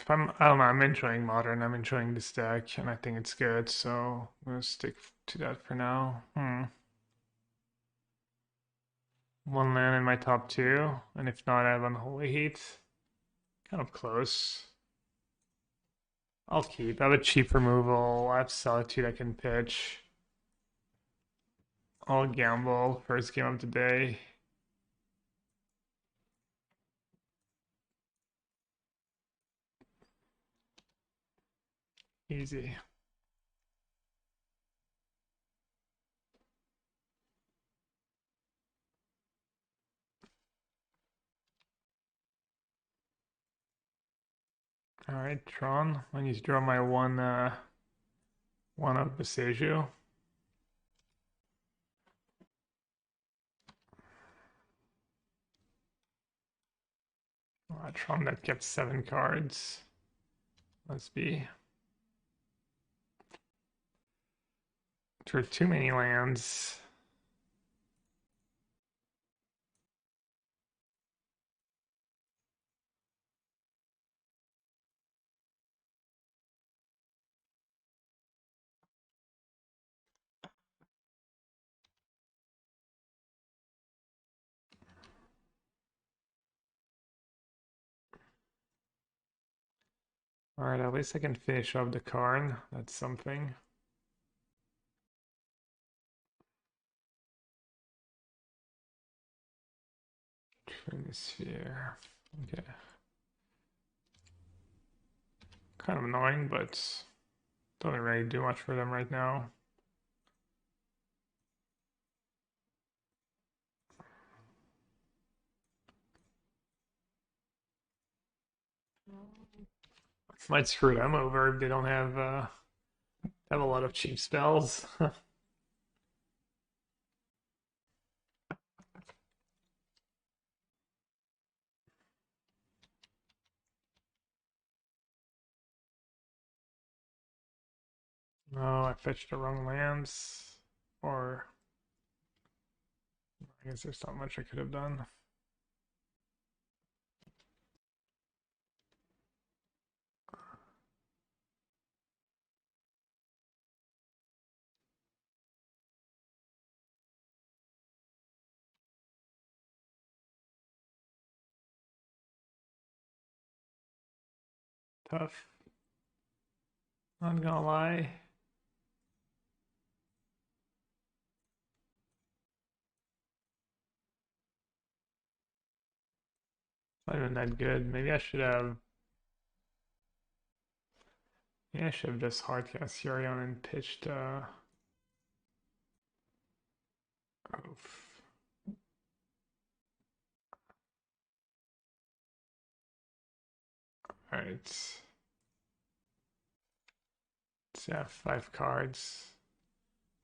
I don't know, I'm enjoying modern. I'm enjoying this deck, and I think it's good. So I'm gonna stick to that for now. One land in my top two, and if not, I have Unholy Heat. Kind of close. I'll keep. I have a cheap removal. I have Solitude I can pitch. I'll gamble. First game of the day. Easy. All right, Tron. I need to draw my one of Beseju. Tron that kept 7 cards. Must be. Drew too many lands. Alright, at least I can finish off the Karn. That's something. Sphere. Okay. Kind of annoying, but don't really do much for them right now. Might screw them over if they don't have a lot of cheap spells. No, I fetched the wrong lands. Or I guess there's not much I could have done. Tough. Not gonna lie. Not even that good. Maybe I should have just hardcast Yorion and pitched oof. Alright. Let's have 5 cards.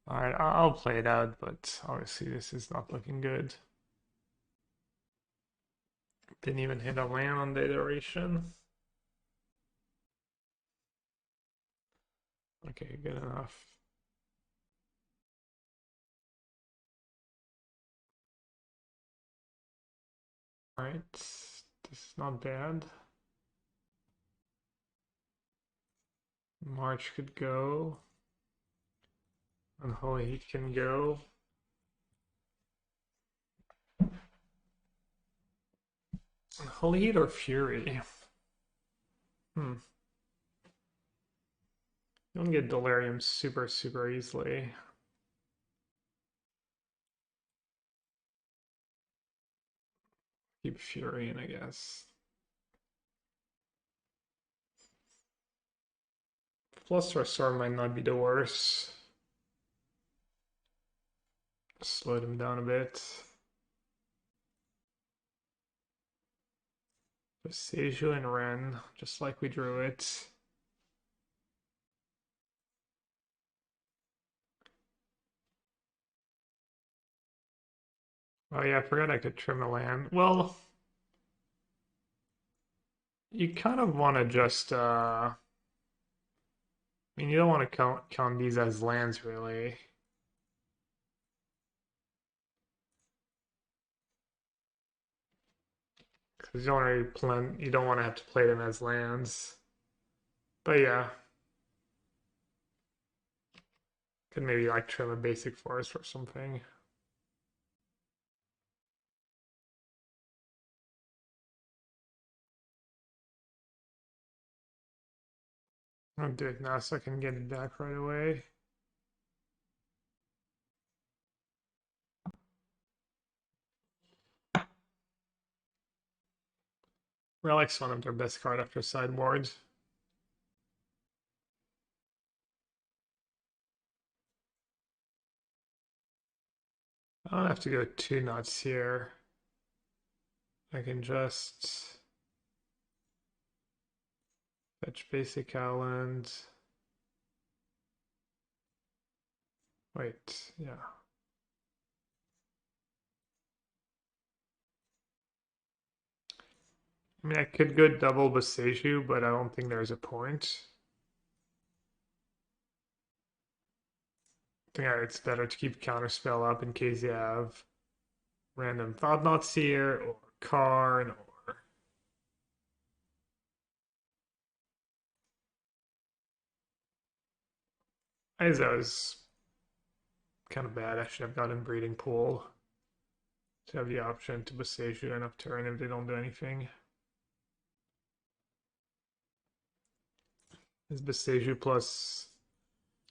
Alright, I'll play it out, but obviously this is not looking good. Didn't even hit a land on the iteration. Okay, good enough. Alright, this is not bad. March could go. Unholy Heat can go. Unholy Heat or Fury? You don't get Delirium super easily. Keep Fury in, I guess. Plus Restore might not be the worst. Slow them down a bit. Seju and Ren, just like we drew it. Oh yeah, I forgot I could trim a land. Well, you kind of want to just, I mean, you don't want to count these as lands, really. Because you don't want to have to play them as lands. But yeah, could maybe like trim a basic forest or something. I'll do it now so I can get it back right away. Relic's one of their best card after sideboard. I don't have to go 2 nuts here. I can just fetch basic island. Wait, yeah. I mean, I could go double Boseiju, but I don't think there's a point. I think it's better to keep Counterspell up in case you have random Thought-Knot Seer or Karn or... Izo is kind of bad. I should have gotten Breeding Pool to have the option to Boseiju and Upturn if they don't do anything. Is Boseiju plus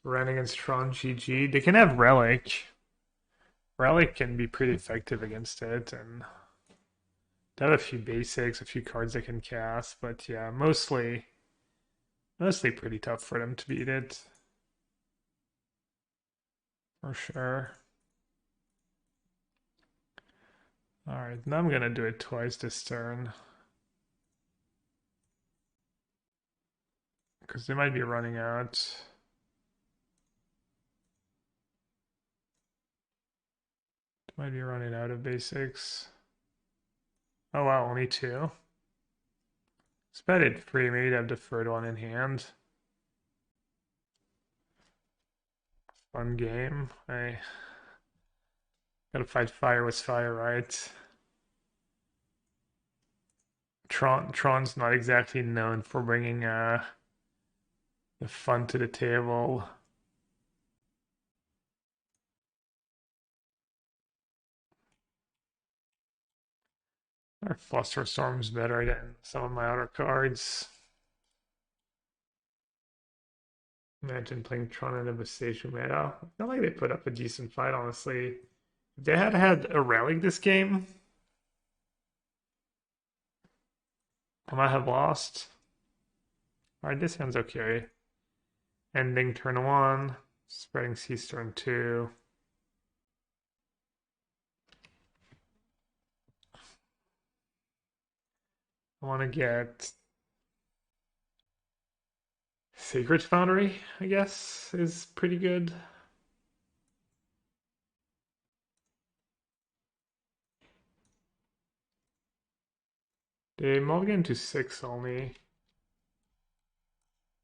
Ren against Tron GG? They can have Relic. Relic can be pretty effective against it, and they have a few basics, a few cards they can cast, but yeah, mostly pretty tough for them to beat it. For sure. Alright, now I'm gonna do it twice this turn. Because they might be running out. They might be running out of basics. Oh wow, only 2. It's bet it 3, maybe they have the third one in hand. Fun game. I gotta fight fire with fire, right? Tron's not exactly known for bringing the fun to the table. Our Fluster Storm's better than some of my other cards. Imagine playing Tron in a station meta. I feel like they put up a decent fight, honestly. If they had had a Relic this game, I might have lost. Alright, this hand's okay. Ending turn 1, spreading seas turn 2. I want to get Sacred Foundry, I guess, is pretty good. They mulligan to 6 only.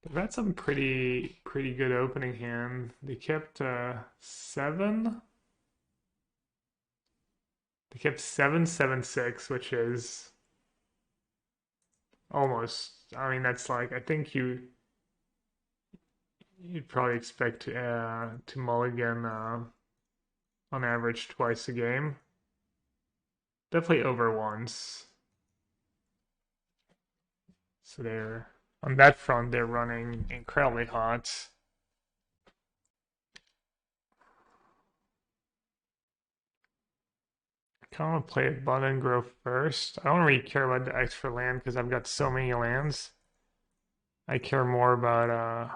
They've had some pretty good opening hand. They kept 7. They kept 7/7/6, which is almost. I mean, that's like I think you'd probably expect to mulligan on average twice a game. Definitely over once. So they're on that front. They're running incredibly hot. Kind of want to play it Bud and Grow first. I don't really care about the extra land because I've got so many lands. I care more about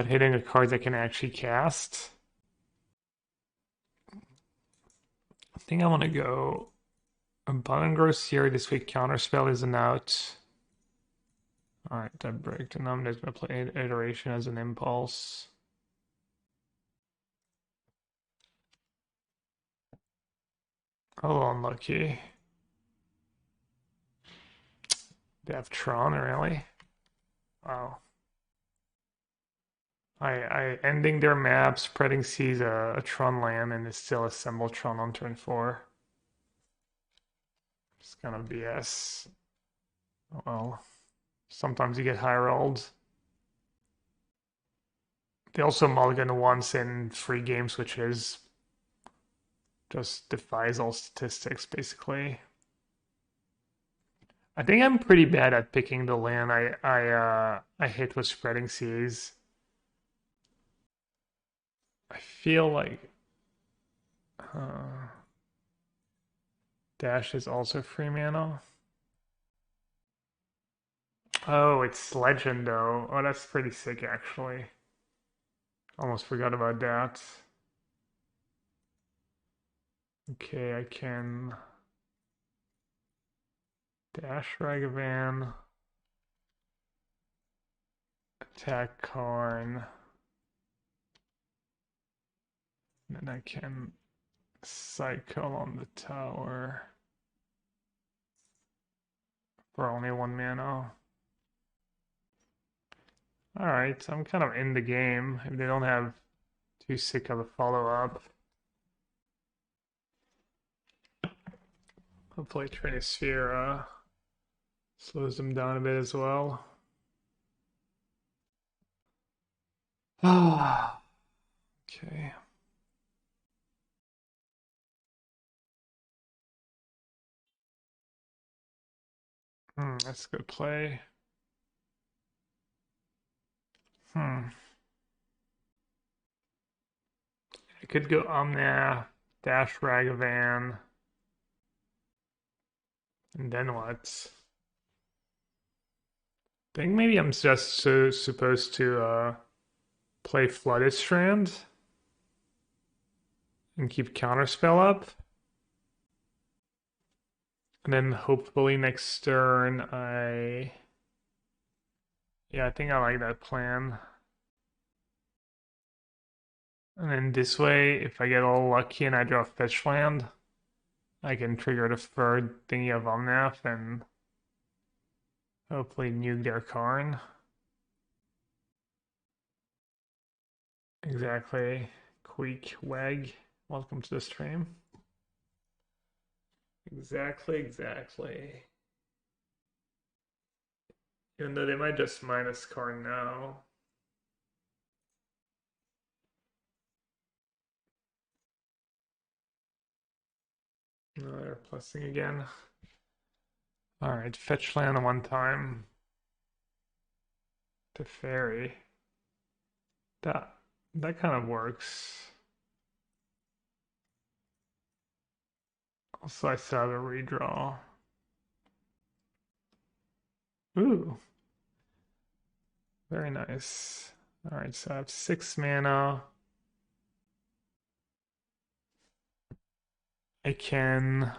hitting a card that can actually cast. I think I want to go Bud Grow here this week. Counterspell isn't out. Alright, that break. And I'm just gonna play Iteration as an impulse. Oh, unlucky. They have Tron, really? Wow. I ending their map, spreading seas a Tron land, and it's still assemble Tron on turn 4. It's kind of BS. Well, sometimes you get high rolled. They also mulligan once in free games, which is just defies all statistics, basically. I think I'm pretty bad at picking the land I hit with spreading seas. I feel like dash is also free mana. Oh, it's legend though. Oh, that's pretty sick actually. Almost forgot about that. Okay, I can dash Ragavan, attack Karn, and then I can cycle on the tower for only 1 mana. Alright, I'm kind of in the game if they don't have too sick of a follow-up. Hopefully Trinisphere slows them down a bit as well. Ah, okay. That's a good play. I could go Omnath, dash Ragavan, and then what? I think maybe I'm just supposed to play Flooded Strand and keep Counterspell up. And then hopefully next turn yeah, I think I like that plan. And then this way, if I get all lucky and I draw fetch land, I can trigger the third thingy of Omnath and hopefully nuke their Karn. Exactly. Queek Wag. Welcome to the stream. Exactly. Even though they might just minus Karn now. No, they're plusing again. Alright, fetch land one time. To fairy. That kind of works. Also, I still have a redraw. Ooh. Very nice. Alright, so I have 6 mana. I can...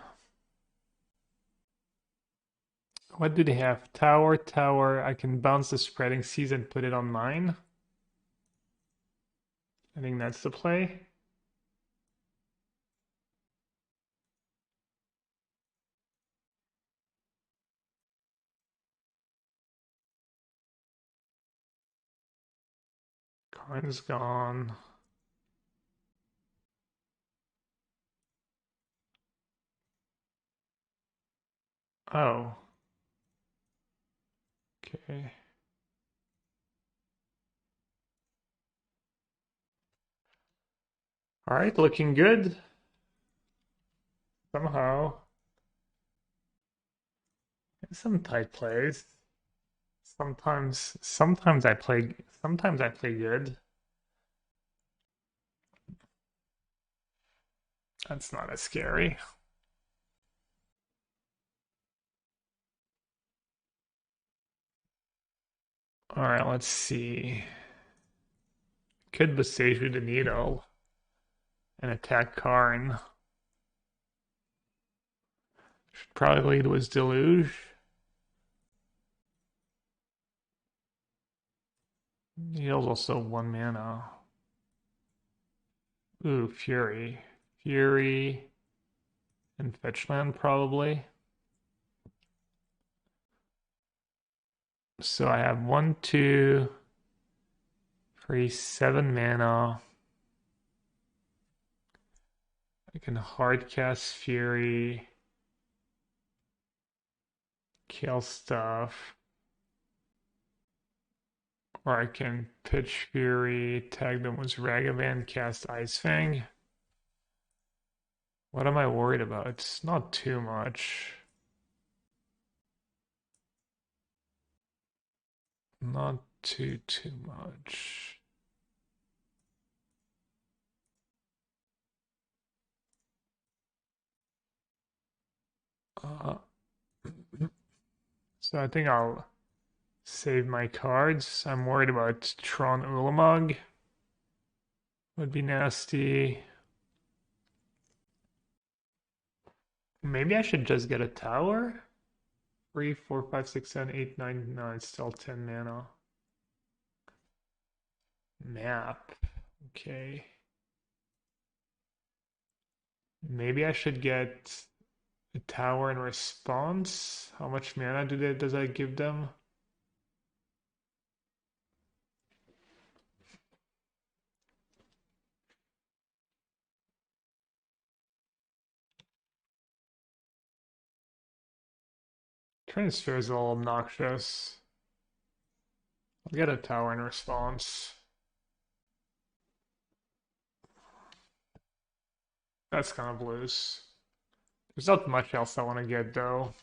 What do they have? Tower. I can bounce the spreading seas and put it on mine. I think that's the play. Karn's gone. Oh. Okay. All right, looking good. Somehow. Some tight plays. Sometimes I play good. That's not as scary. All right, let's see. Could Beseju the Needle and attack Karn. Should probably lead with Deluge. Needle's also 1 mana. Ooh, Fury. Fury and Fetchland probably. So I have 1, 2, 3, 7 mana. I can hardcast Fury. kill stuff. Or I can pitch Fury, tag them with Ragavan, cast Ice Fang. What am I worried about? It's not too much. Not too much. Uh, so I think I'll save my cards. I'm worried about Tron Ulamog. Would be nasty. Maybe I should just get a tower? 3, 4, 5, 6, 7, 8, 9. No, it's still 10 mana. Map. Okay. Maybe I should get a tower in response. How much mana does that give them? Transfer is a little obnoxious. I'll get a tower in response. That's kind of loose. There's not much else I want to get though.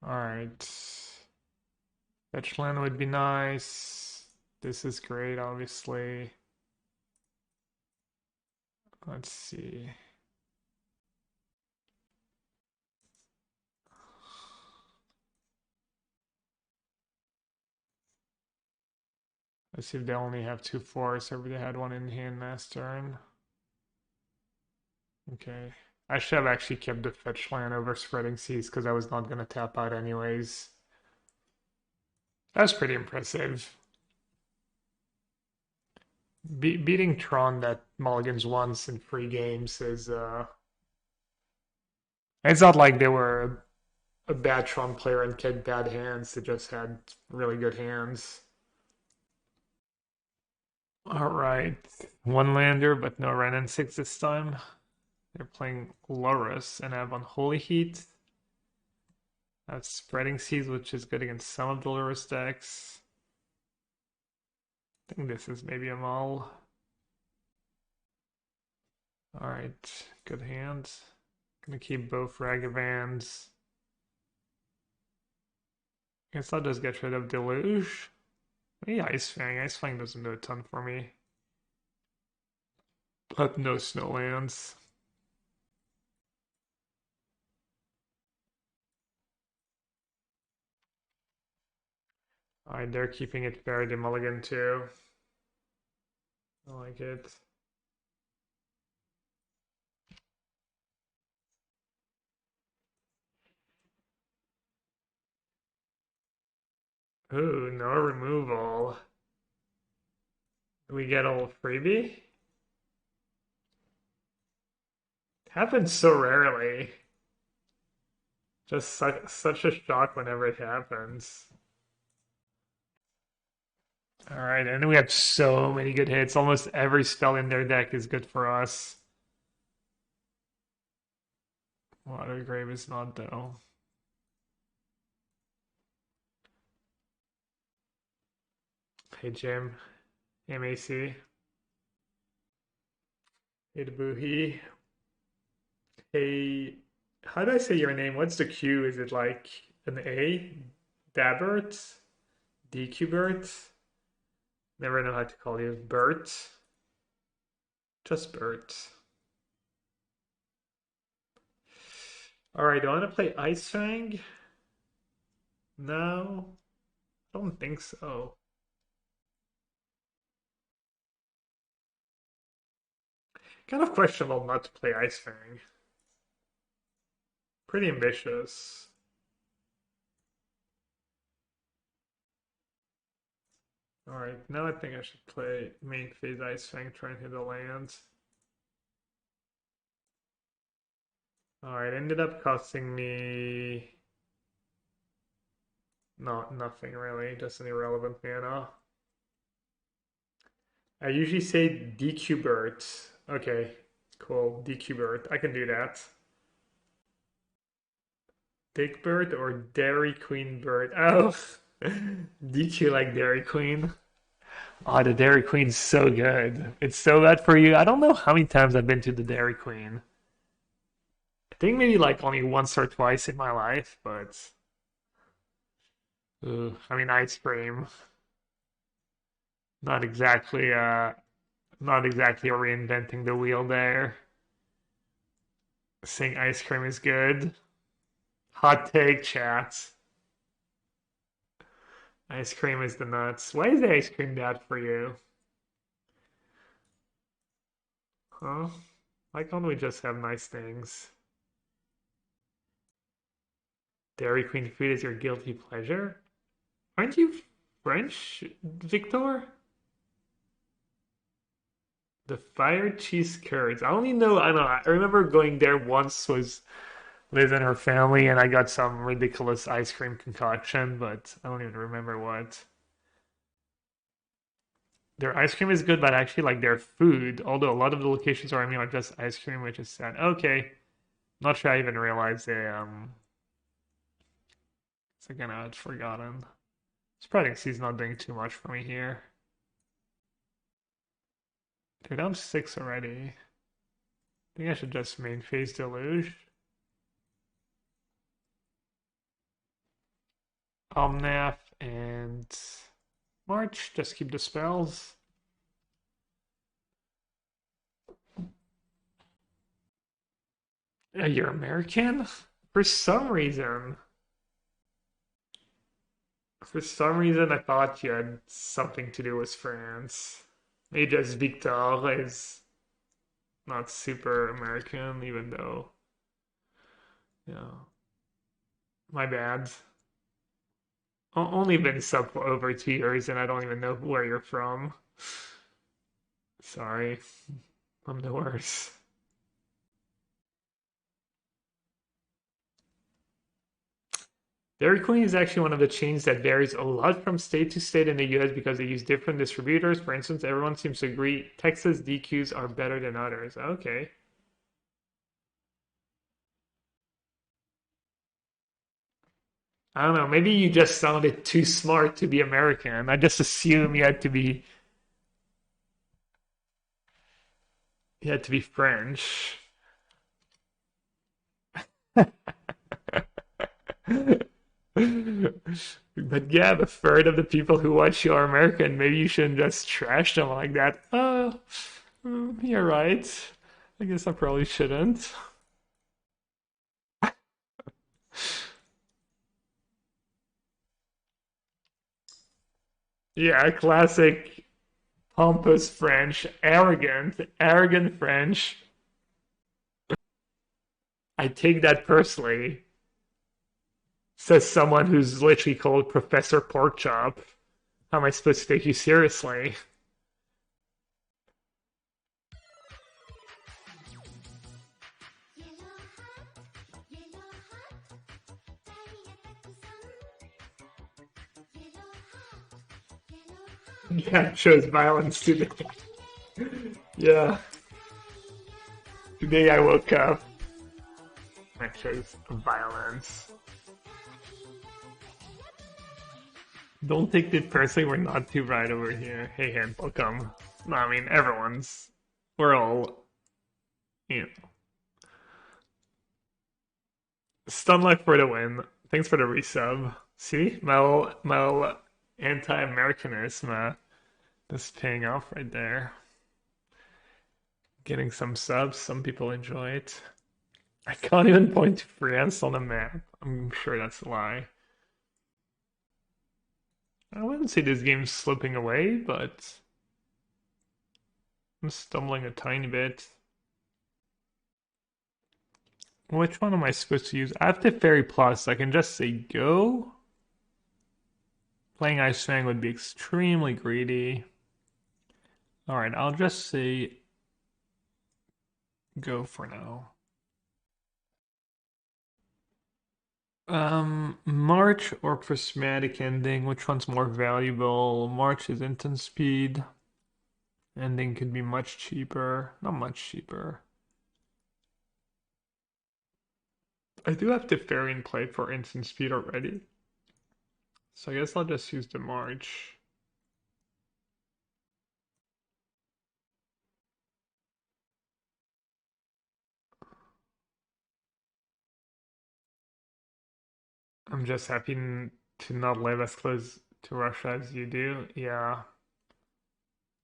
Alright. Fetch land would be nice. This is great, obviously. Let's see. Let's see if they only have 2 forests, or if they had one in hand last turn. Okay. I should have actually kept the fetch land over Spreading Seas because I was not going to tap out anyways. That was pretty impressive. Beating Tron that mulligans once in 3 games is... It's not like they were a bad Tron player and had bad hands. They just had really good hands. Alright. One lander, but no Ren and 6 this time. They're playing Lurrus and I have Unholy Heat. That's Spreading Seas, which is good against some of the Lurrus decks. I think this is maybe a mull. Alright, good hand. Gonna keep both Ragavans. Guess I'll just get rid of Deluge. Maybe Ice Fang. Ice Fang doesn't do a ton for me. But no Snowlands. Alright, they're keeping it fair to mulligan too. I like it. Ooh, no removal. Do we get a freebie? Happens so rarely. Just such a shock whenever it happens. Alright, and we have so many good hits. Almost every spell in their deck is good for us. Watergrave is not though. Hey Jim. MAC. Hey Boohie. Hey, how do I say your name? What's the Q? Is it like an A? Dabbert? DQbert? Never know how to call you. Bert? Just Bert. Alright, do I want to play Ice Fang? No, I don't think so. Kind of questionable not to play Ice Fang. Pretty ambitious. Alright, now I think I should play main phase Ice Fang, try and hit a land. Alright, ended up costing me... nothing really, just an irrelevant mana. I usually say DQ Bert. Okay, cool. DQ Bert. I can do that. Dick Bert or Dairy Queen Bert? Oh, DQ like Dairy Queen. Oh, the Dairy Queen's so good. It's so bad for you. I don't know how many times I've been to the Dairy Queen. I think maybe like only once or twice in my life, but I mean ice cream. Not exactly not exactly reinventing the wheel there. Saying ice cream is good. Hot take chat. Ice cream is the nuts. Why is the ice cream bad for you? Huh? Why can't we just have nice things? Dairy Queen food is your guilty pleasure? Aren't you French, Victor? The fire cheese curds. I only know, I don't know. I remember going there once, was living her family, and I got some ridiculous ice cream concoction, but I don't even remember what. Their ice cream is good, but I actually like their food. Although a lot of the locations around me are just ice cream, which is sad. Okay, not sure I even realized they second I had forgotten. Spreading Sea's not doing too much for me here. They're down 6 already. I think I should just main phase Deluge. Omnath and March. Just keep the spells. You're American? For some reason. For some reason, I thought you had something to do with France. Maybe just Victor is not super American, even though, you know, my bad. Only been sub for over 2 years, and I don't even know where you're from. Sorry, I'm the worst. Dairy Queen is actually one of the chains that varies a lot from state to state in the US because they use different distributors. For instance, everyone seems to agree Texas DQs are better than others. Okay. I don't know. Maybe you just sounded too smart to be American. I just assume you had to be French. But yeah, a third of the people who watch you are American. Maybe you shouldn't just trash them like that. Oh, you're right. I guess I probably shouldn't. Yeah, classic pompous French, arrogant French. I take that personally, says someone who's literally called Professor Porkchop. How am I supposed to take you seriously? Yeah, shows violence today. Yeah, today I woke up. That shows violence. Don't take it personally, we're not too bright over here. Hey, hand, welcome. No, I mean, we're all, you know, Stunlock for the win. Thanks for the resub. See, my anti-Americanism is paying off right there. Getting some subs, some people enjoy it. I can't even point to France on the map. I'm sure that's a lie. I wouldn't say this game's slipping away, but I'm stumbling a tiny bit. Which one am I supposed to use? I have the Fairy Plus. I can just say go. Playing Ice Fang would be extremely greedy. Alright, I'll just say go for now. March or Prismatic Ending, which one's more valuable? March is instant speed. Ending could be much cheaper. Not much cheaper. I do have the Fairy play for instant speed already. So I guess I'll just use the March. I'm just happy to not live as close to Russia as you do. Yeah,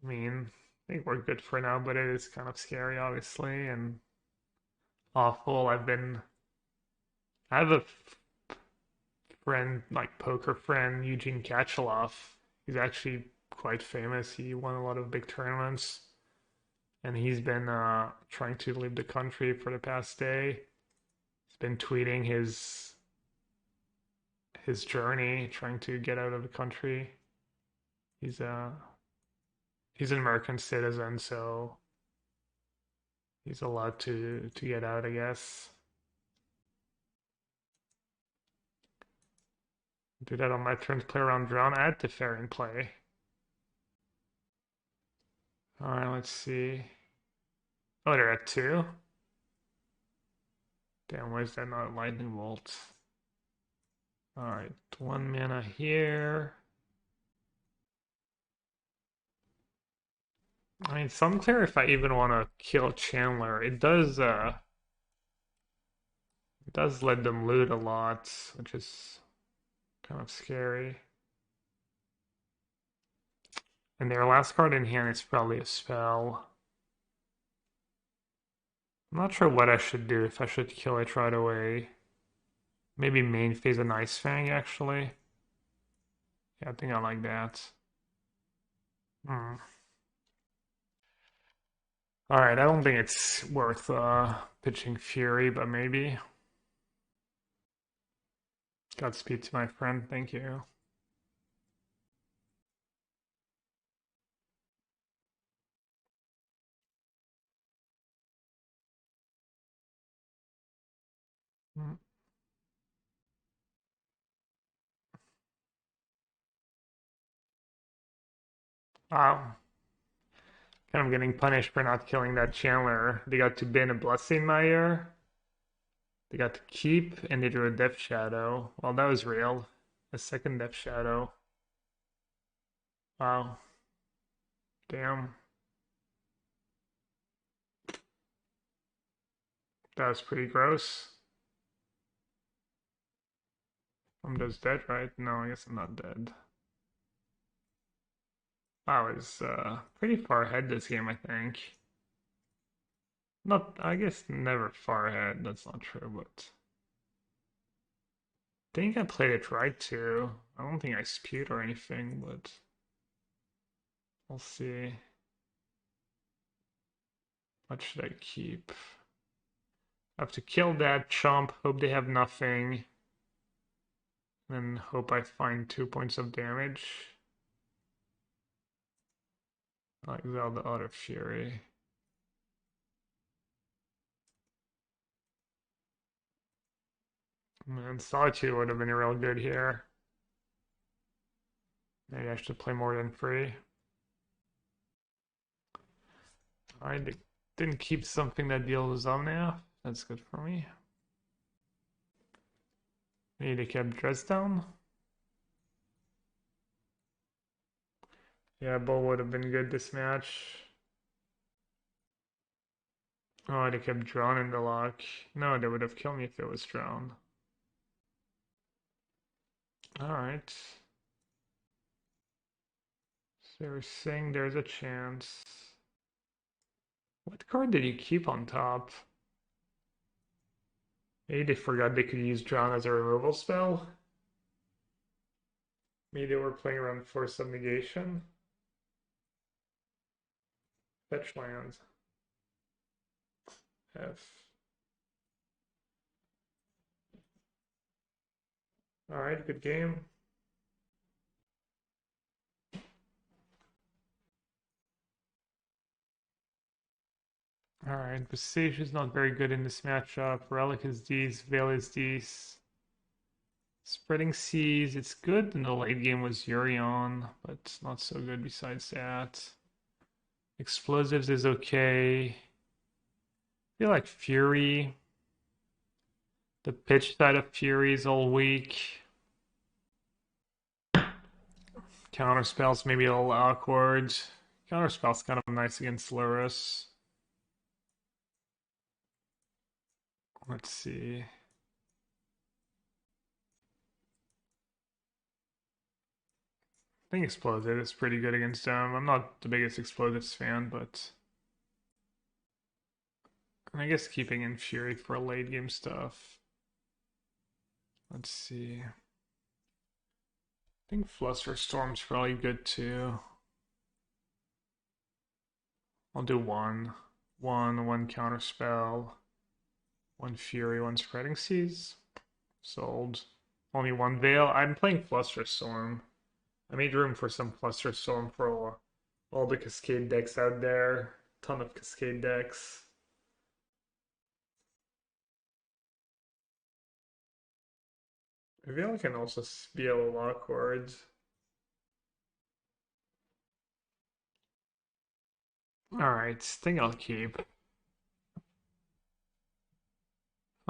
I mean, I think we're good for now, but it is kind of scary, obviously, and awful. I have a friend, like poker friend, Eugene Kachalov. He's actually quite famous. He won a lot of big tournaments, and he's been trying to leave the country for the past day. He's been tweeting his journey, trying to get out of the country. He's uh he's an American citizen, so he's allowed to get out, I guess. Do that on my turn to play around drawn. I had the fair in play. Alright, let's see. Oh, they're at two? Damn, why is that not lightning bolt? Alright, one mana here. I mean, it's unclear if I even want to kill Chandler. It does let them loot a lot, which is kind of scary. And their last card in hand is probably a spell. I'm not sure what I should do, if I should kill it right away. Maybe main phase an Ice Fang, actually. Yeah, I think I like that. Hmm. Alright, I don't think it's worth pitching Fury, but maybe. Godspeed to my friend, thank you. Hmm. Wow. Kind of getting punished for not killing that Chandler. They got to bin a Blessing Meyer. They got to keep, and they drew a Death Shadow. Well, that was real. A second Death Shadow. Wow. Damn. That was pretty gross. I'm just dead, right? No, I guess I'm not dead. I was pretty far ahead this game, I think. Not, I guess never far ahead, that's not true, but I think I played it right too. I don't think I spewed or anything, but we'll see. What should I keep? I have to kill that chump, hope they have nothing, and hope I find 2 points of damage. I'll exile the other Fury. Man, Solitude would have been real good here. Maybe I should play more than free. I didn't keep something that deals Omnath. That's good for me. Maybe they kept Dresdown. Yeah, Bull would have been good this match. Oh, they kept Drawn in the lock. No, they would have killed me if it was Drawn. Alright. So they're saying there's a chance. What card did you keep on top? Maybe they forgot they could use Drawn as a removal spell? Maybe they were playing around Force of Negation? Fetch lands. F. Alright, good game. Alright, Visage is not very good in this matchup. Relic is these, Veil is these. Spreading Seas, it's good in the late game was Yorion, but not so good besides that. Explosives is okay. I feel like Fury. The pitch side of Fury is all weak. Counterspell's maybe a little awkward. Counterspell's kind of nice against Lurrus. Let's see. I think Explosive is pretty good against them. I'm not the biggest Explosives fan, but I guess keeping in Fury for late game stuff. Let's see. I think Flusterstorm's probably good too. I'll do one. One counterspell. One Fury, one Spreading Seas. Sold. Only one Veil. I'm playing Flusterstorm. I made room for some Flusterstorm for all the Cascade decks out there. Ton of Cascade decks. Veil can also be a little awkward. Alright, think I'll keep.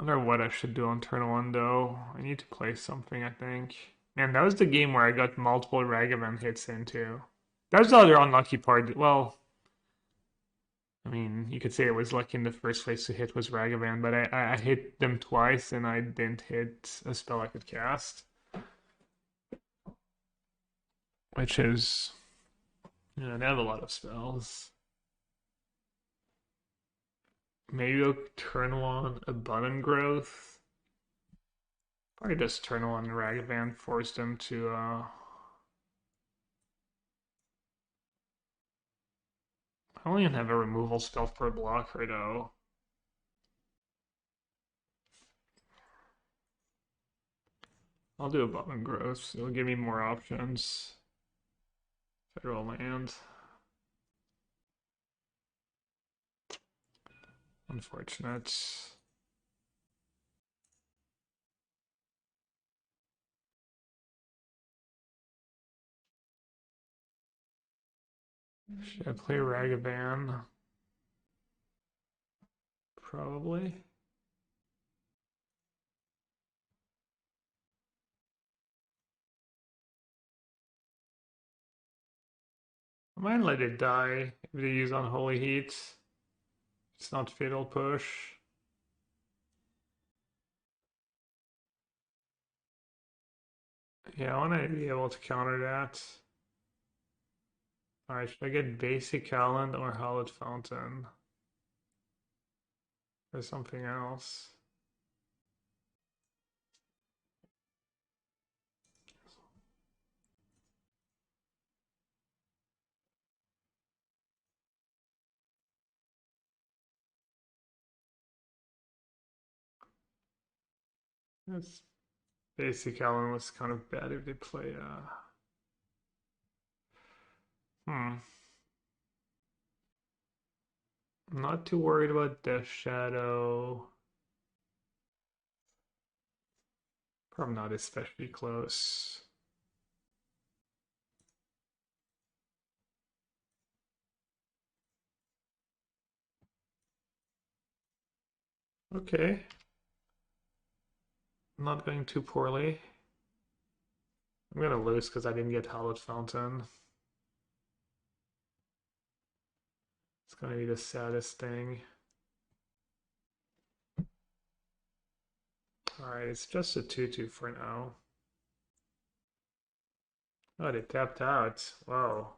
I wonder what I should do on turn one though. I need to play something, I think. Man, that was the game where I got multiple Ragavan hits into. That was the other unlucky part. Well, I mean, you could say it was lucky in the first place to hit was Ragavan, but I hit them twice and I didn't hit a spell I could cast. Which is, you know, they have a lot of spells. Maybe I'll turn one Abundant Growth. Probably just turn one Ragavan, force them to I don't even have a removal spell for a blocker though. I'll do Abundant Growth. It'll give me more options. Federal land. Unfortunate. Should I play Ragavan? Probably. I might let it die if they use Unholy Heat. It's not Fatal Push. Yeah, I want to be able to counter that. Alright, should I get Basic Calend or Hallowed Fountain? Or something else? This Basic Calend was kind of bad if they play I'm not too worried about Death Shadow. Probably not especially close. Okay. Not going too poorly. I'm gonna lose because I didn't get Hallowed Fountain. It's gonna be the saddest thing. Alright, it's just a 2-2 for now. Oh, they tapped out. Wow.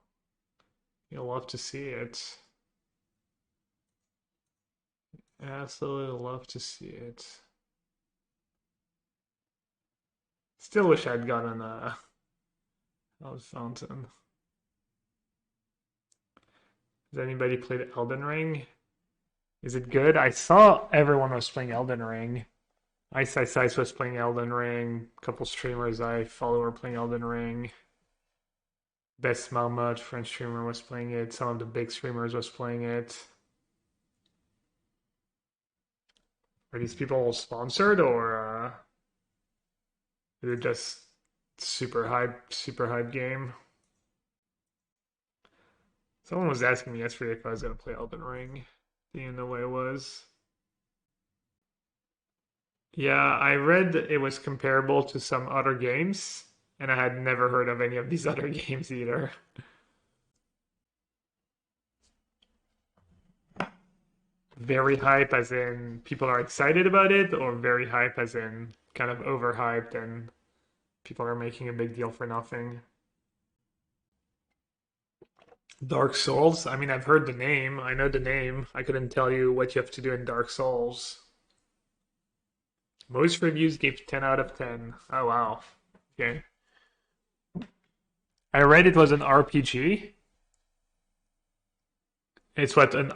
You'll love to see it. Absolutely love to see it. Still wish I'd gotten a Fountain. Has anybody played Elden Ring? Is it good? I saw everyone was playing Elden Ring. Ice was playing Elden Ring. A couple streamers I follow were playing Elden Ring. Best Malmut, French streamer, was playing it. Some of the big streamers was playing it. Are these people sponsored or is it just super hype game? Someone was asking me yesterday if I was going to play Elden Ring. Didn't even know what it was. Yeah, I read it was comparable to some other games, and I had never heard of any of these other games either. Very hype as in people are excited about it, or very hype as in kind of overhyped and people are making a big deal for nothing. Dark Souls? I mean, I've heard the name. I know the name. I couldn't tell you what you have to do in Dark Souls. Most reviews gave 10 out of 10. Oh, wow. Okay. I read it was an RPG. It's what, an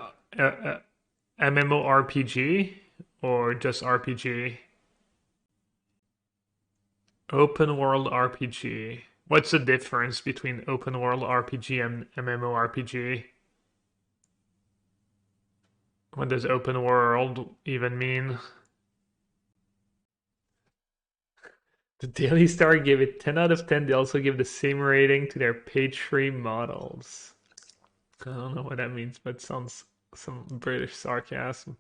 MMORPG or just RPG? Open world RPG. What's the difference between open world RPG and MMORPG? What does open world even mean? The Daily Star gave it 10 out of 10. They also give the same rating to their page 3 models. I don't know what that means, but it sounds some British sarcasm.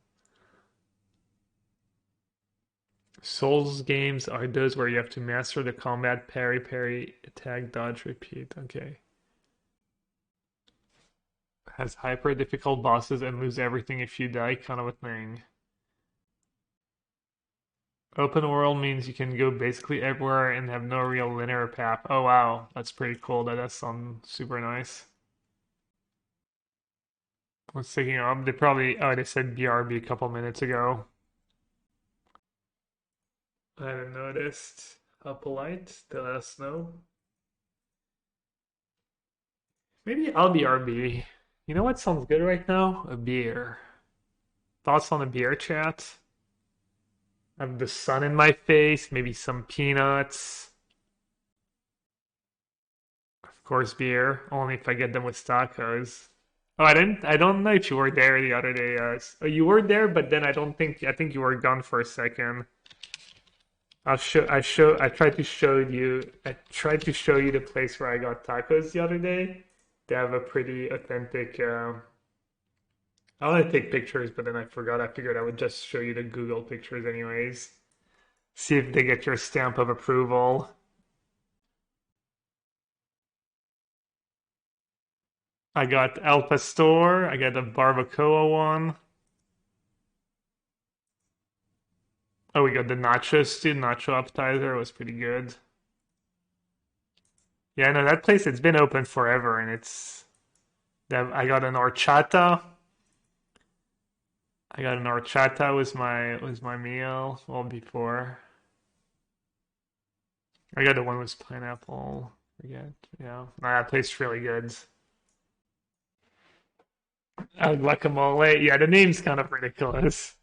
Souls games are those where you have to master the combat, parry, parry, attack, dodge, repeat. Okay. Has hyper difficult bosses and lose everything if you die, kind of a thing. Open world means you can go basically everywhere and have no real linear path. Oh wow, that's pretty cool. That does sound super nice. What's taking up? They probably, oh, they said BRB a couple minutes ago. I haven't noticed. How polite to let us know. Maybe I'll BRB. You know what sounds good right now? A beer. Thoughts on a beer, chat? I have the sun in my face, maybe some peanuts. Of course, beer. Only if I get them with tacos. Oh, I don't know if you were there the other day. Oh, you were there, but then I think you were gone for a second. I tried to show you the place where I got tacos the other day. They have a pretty authentic, I want to take pictures, but then I forgot. I figured I would just show you the Google pictures anyways. See if they get your stamp of approval. I got El Pastor. I got a barbacoa one. Oh, we got the nachos too. Nacho appetizer was pretty good. Yeah, no, that place, it's been open forever, and I got an horchata. I got an horchata was my meal. Well, before I got the one with pineapple. Forget. Yeah, no, that tastes really good. Guacamole. Yeah, the name's kind of ridiculous.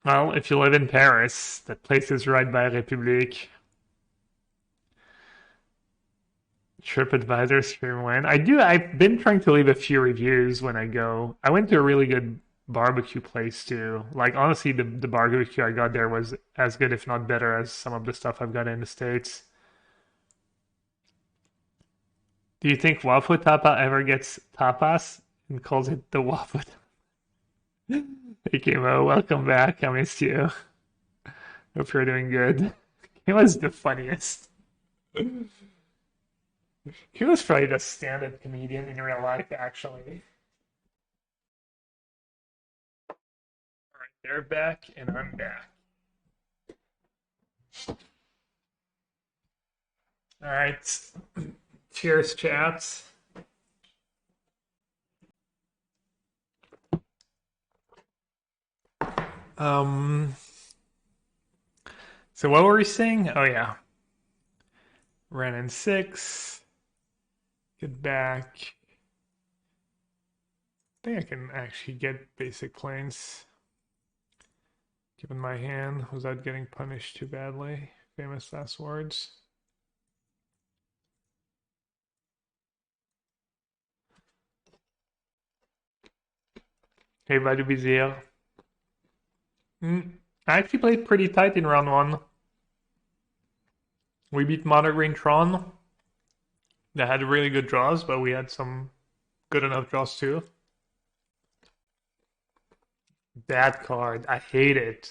Well, if you live in Paris, that place is right by République. TripAdvisor stream win. I do. I've been trying to leave a few reviews when I go. I went to a really good barbecue place too. Like honestly, the barbecue I got there was as good, if not better, as some of the stuff I've got in the States. Do you think Waffle Tapa ever gets tapas and calls it the Waffle? Hey Kimo, welcome back. I missed you. Hope you're doing good. He was the funniest. He was probably the stand-up comedian in real life, actually. All right, they're back, and I'm back. All right, cheers, chaps. Um, so what were we saying? Oh yeah, ran in 6. Get back. I think I can actually get basic planes. Given my hand without getting punished too badly. Famous last words. Hey, Vadu Bizia. I actually played pretty tight in round 1. We beat Mono Green Tron. They had really good draws, but we had some good enough draws too. Bad card. I hate it.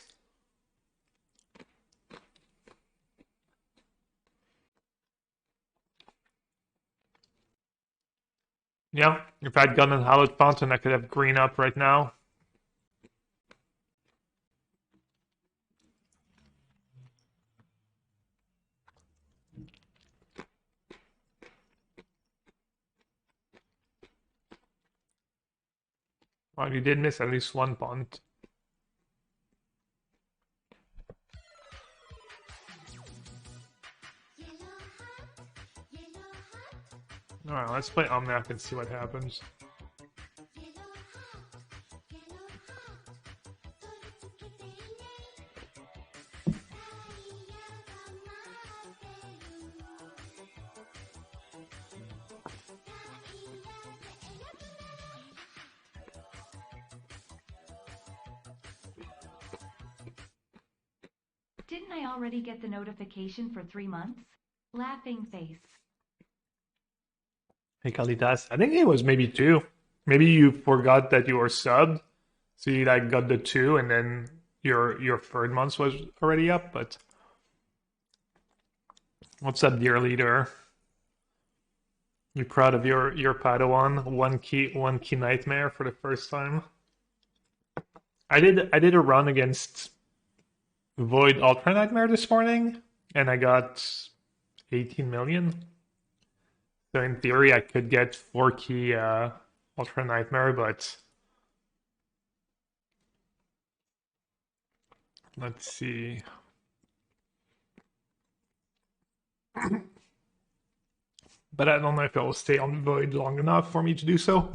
Yeah, if I'd gotten a Hallowed Fountain, I could have green up right now. Well, you did miss at least one punt. Alright, let's play Omnath and see what happens. Didn't I already get the notification for 3 months? Laughing face. Hey, Kalidas. I think it was maybe 2. Maybe you forgot that you were subbed, so you like got the 2, and then your third month was already up. But what's up, dear leader? You proud of your Padawan? One key nightmare for the first time. I did a run against Void Ultra Nightmare this morning, and I got 18 million. So in theory, I could get 4 key Ultra Nightmare, but let's see. But I don't know if it will stay on Void long enough for me to do so.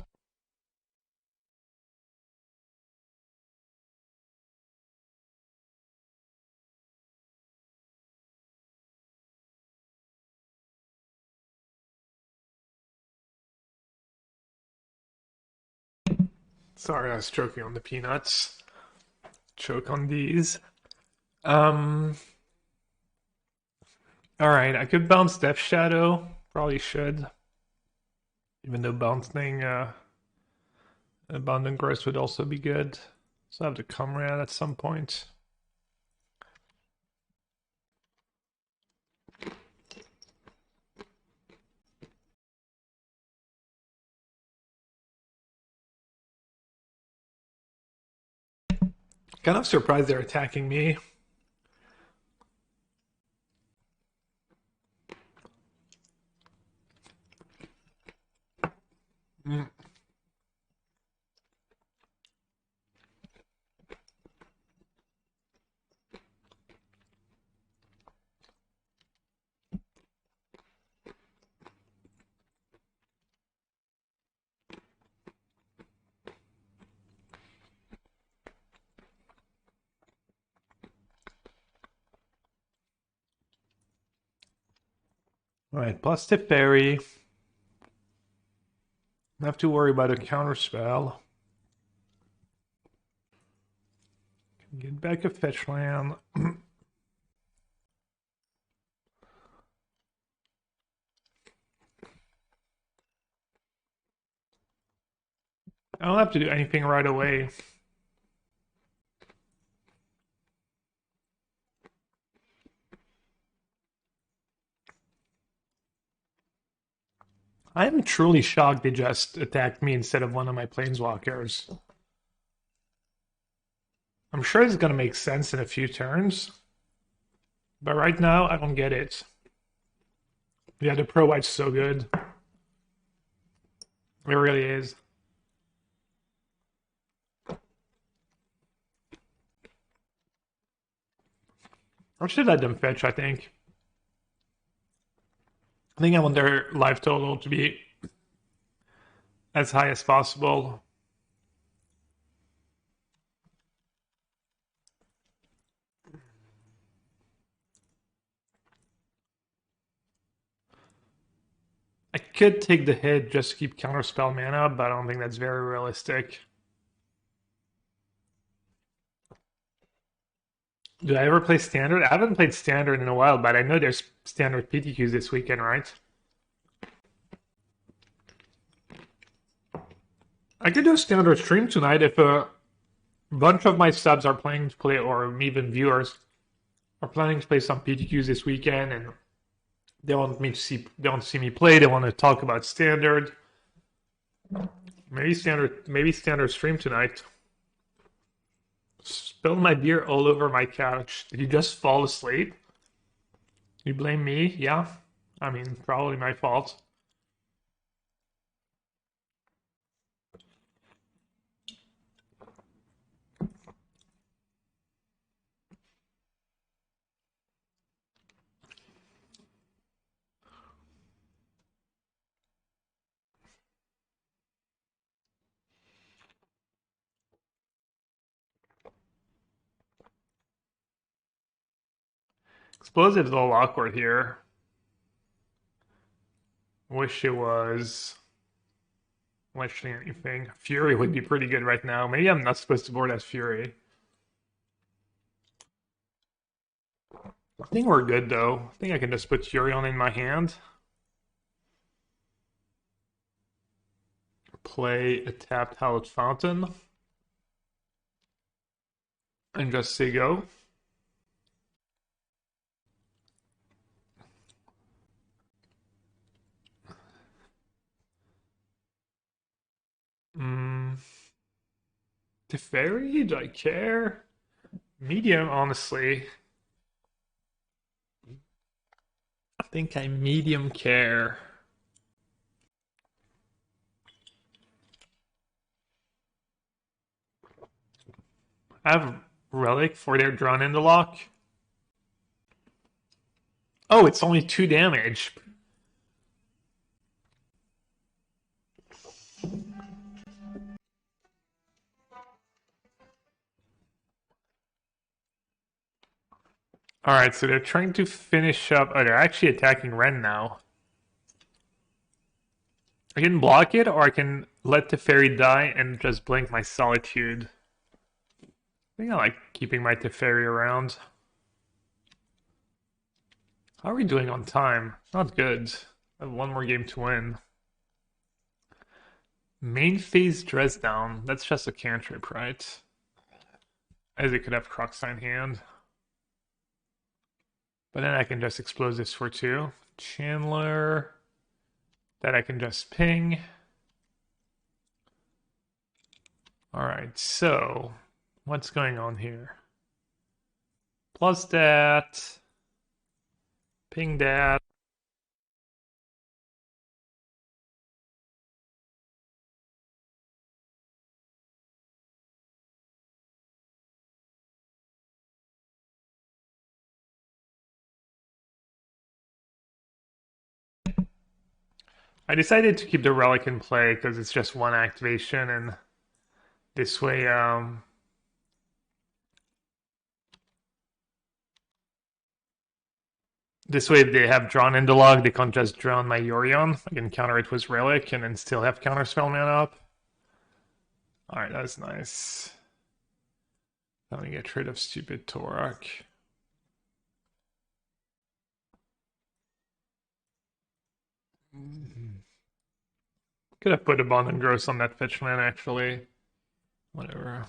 Sorry, I was choking on the peanuts. Choke on these. Alright, I could bounce Death Shadow. Probably should. Even though bouncing Abundant Growth would also be good. So I have to Comrade at some point. Kind of surprised they're attacking me. Mm. Alright, plus the fairy. I have to worry about a counter spell. Get back a fetch land. I don't have to do anything right away. I am truly shocked they just attacked me instead of one of my planeswalkers. I'm sure it's gonna make sense in a few turns. But right now, I don't get it. Yeah, the Pro White's so good. It really is. Or should let them fetch, I think. I think I want their life total to be as high as possible. I could take the hit just to keep counterspell mana, but I don't think that's very realistic. Do I ever play Standard? I haven't played Standard in a while, but I know there's Standard PTQs this weekend, right? I could do a standard stream tonight if a bunch of my subs are planning to play, or even viewers are planning to play some PTQs this weekend, and they want to see me play. They want to talk about standard. Maybe standard stream tonight. Spilled my beer all over my couch. Did you just fall asleep? You blame me? Yeah. I mean, probably my fault. Explosive's a little awkward here. Wish it was literally anything. Fury would be pretty good right now. Maybe I'm not supposed to board as Fury. I think we're good though. I think I can just put Yorion in my hand. Play a tapped Hallowed Fountain. And just say go. Mm, Teferi? Do I care? Medium, honestly. I think I medium care. I have Relic for their drawn into lock. Oh, it's only 2 damage. Alright, so they're trying to finish up. Oh, they're actually attacking Ren now. I can block it, or I can let the fairy die and just blink my Solitude. I think I like keeping my Teferi around. How are we doing on time? Not good. I have one more game to win. Main phase dress down. That's just a cantrip, right? As it could have Crocsine hand. But then I can just explode this for 2. Chandler. That I can just ping. Alright, so what's going on here? Plus that. Ping that. I decided to keep the relic in play because it's just 1 activation, and this way, if they have drawn into log, they can't just drown my Yorion. I can counter it with relic and then still have counterspell mana up. Alright, that's nice. Let me get rid of stupid Torak. Could have put Abundant Gross on that fetch land, actually. Whatever.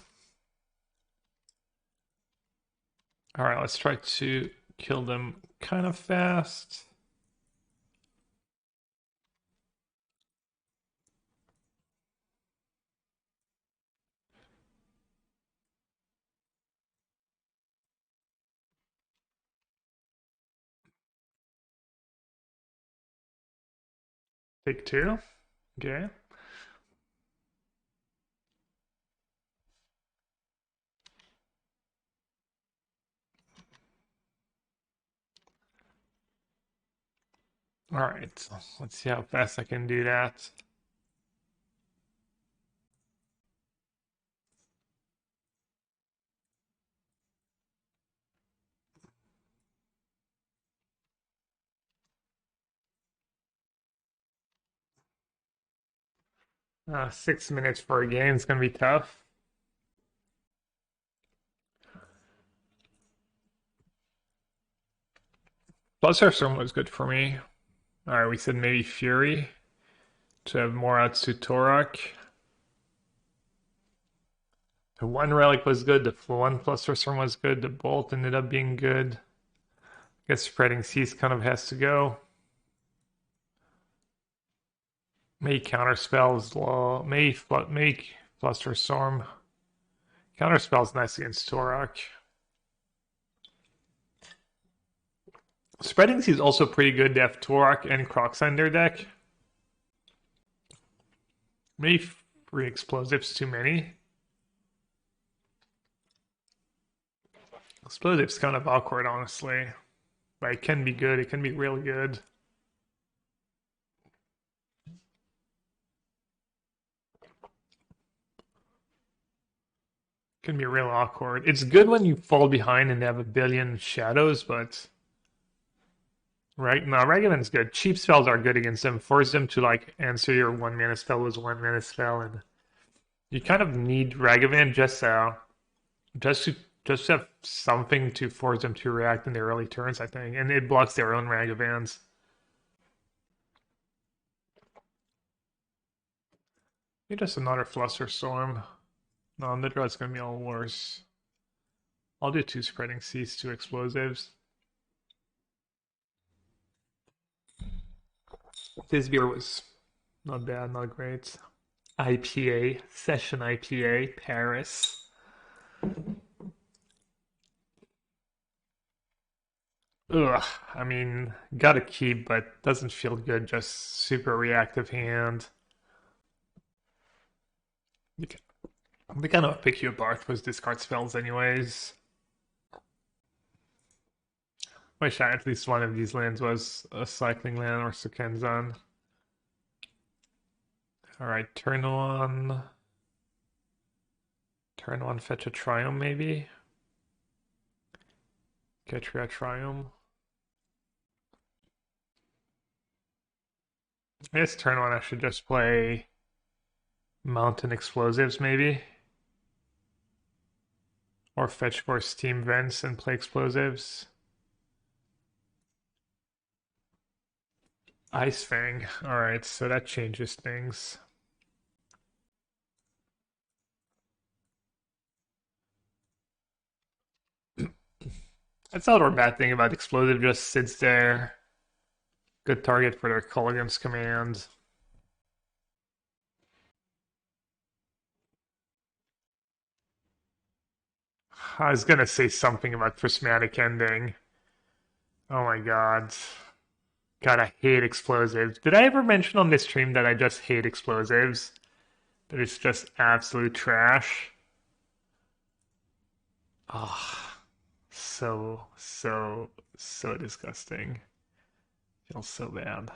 Alright, let's try to kill them kind of fast. Take 2. Okay. Alright, let's see how fast I can do that. Uh, 6 minutes for a game is going to be tough. Plus Storm was good for me. Alright, we said maybe Fury to have more outs to Torak. The one relic was good, the one fluster storm was good, the bolt ended up being good. I guess spreading seas kind of has to go. Maybe counterspell is low. Maybe fluster storm. Counterspell is nice against Torok. Spreading Sea is also pretty good. They have Torok and Croxa in their deck. Maybe 3 explosives too many. Explosives kind of awkward, honestly. But it can be good. It can be really good. It can be real awkward. It's good when you fall behind and they have a billion shadows, but right now Ragavan's good. Cheap spells are good against them. Force them to like answer your 1 mana spell with 1 mana spell, and you kind of need Ragavan just to have something to force them to react in their early turns, I think, and it blocks their own Ragavans. Maybe just another Fluster Storm. No, the draw's gonna be all worse. I'll do 2 Spreading Seas, 2 Explosives. This beer was not bad, not great. IPA, Session IPA, Paris. Ugh, I mean, gotta keep, but doesn't feel good, just super reactive hand. They kind of pick you apart with discard spells anyways. Wish at least one of these lands was a cycling land or Sukenzan. Alright, turn 1. Turn 1, fetch a Triumph maybe? Catch a Triumph. I guess turn 1 I should just play Mountain Explosives maybe? Or fetch for Steam Vents and play Explosives. Ice Fang. Alright, so that changes things. That's not a bad thing about Explosive, just sits there. Good target for their Colligan's command. I was gonna say something about Prismatic Ending. Oh my god. God, I hate explosives. Did I ever mention on this stream that I just hate explosives? That it's just absolute trash? Oh, so disgusting. Feels so bad.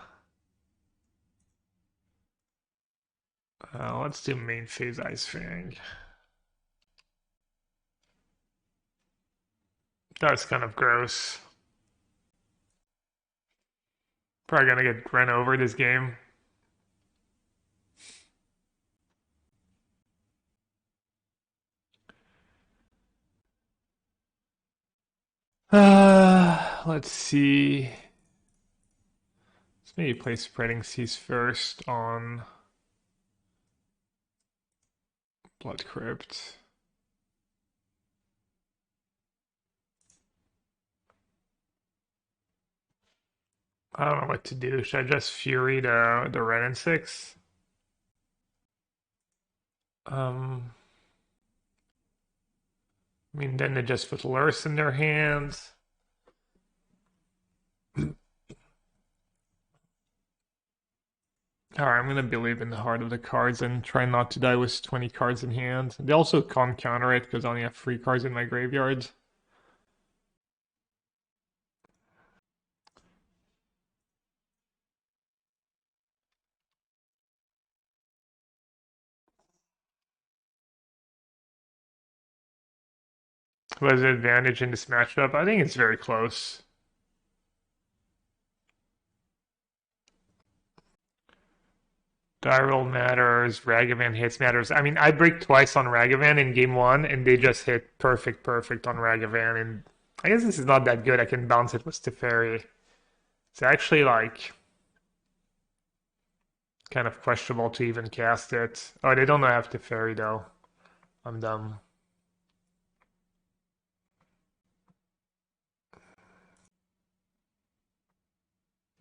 Let's do main phase Ice Fang. That's kind of gross. Probably gonna get run over this game. Let's see. Let's maybe play Spreading Seas first on Blood Crypt. I don't know what to do. Should I just Fury the red and 6? I mean, then they just put Lurse in their hands. Alright, I'm gonna believe in the heart of the cards and try not to die with 20 cards in hand. They also can't counter it because I only have 3 cards in my graveyard. What is the advantage in this matchup? I think it's very close. Die roll matters, Ragavan hits matters. I mean, I break twice on Ragavan in game 1, and they just hit perfect on Ragavan, and I guess this is not that good. I can bounce it with Teferi. It's actually, like, kind of questionable to even cast it. Oh, they don't have Teferi, though. I'm dumb.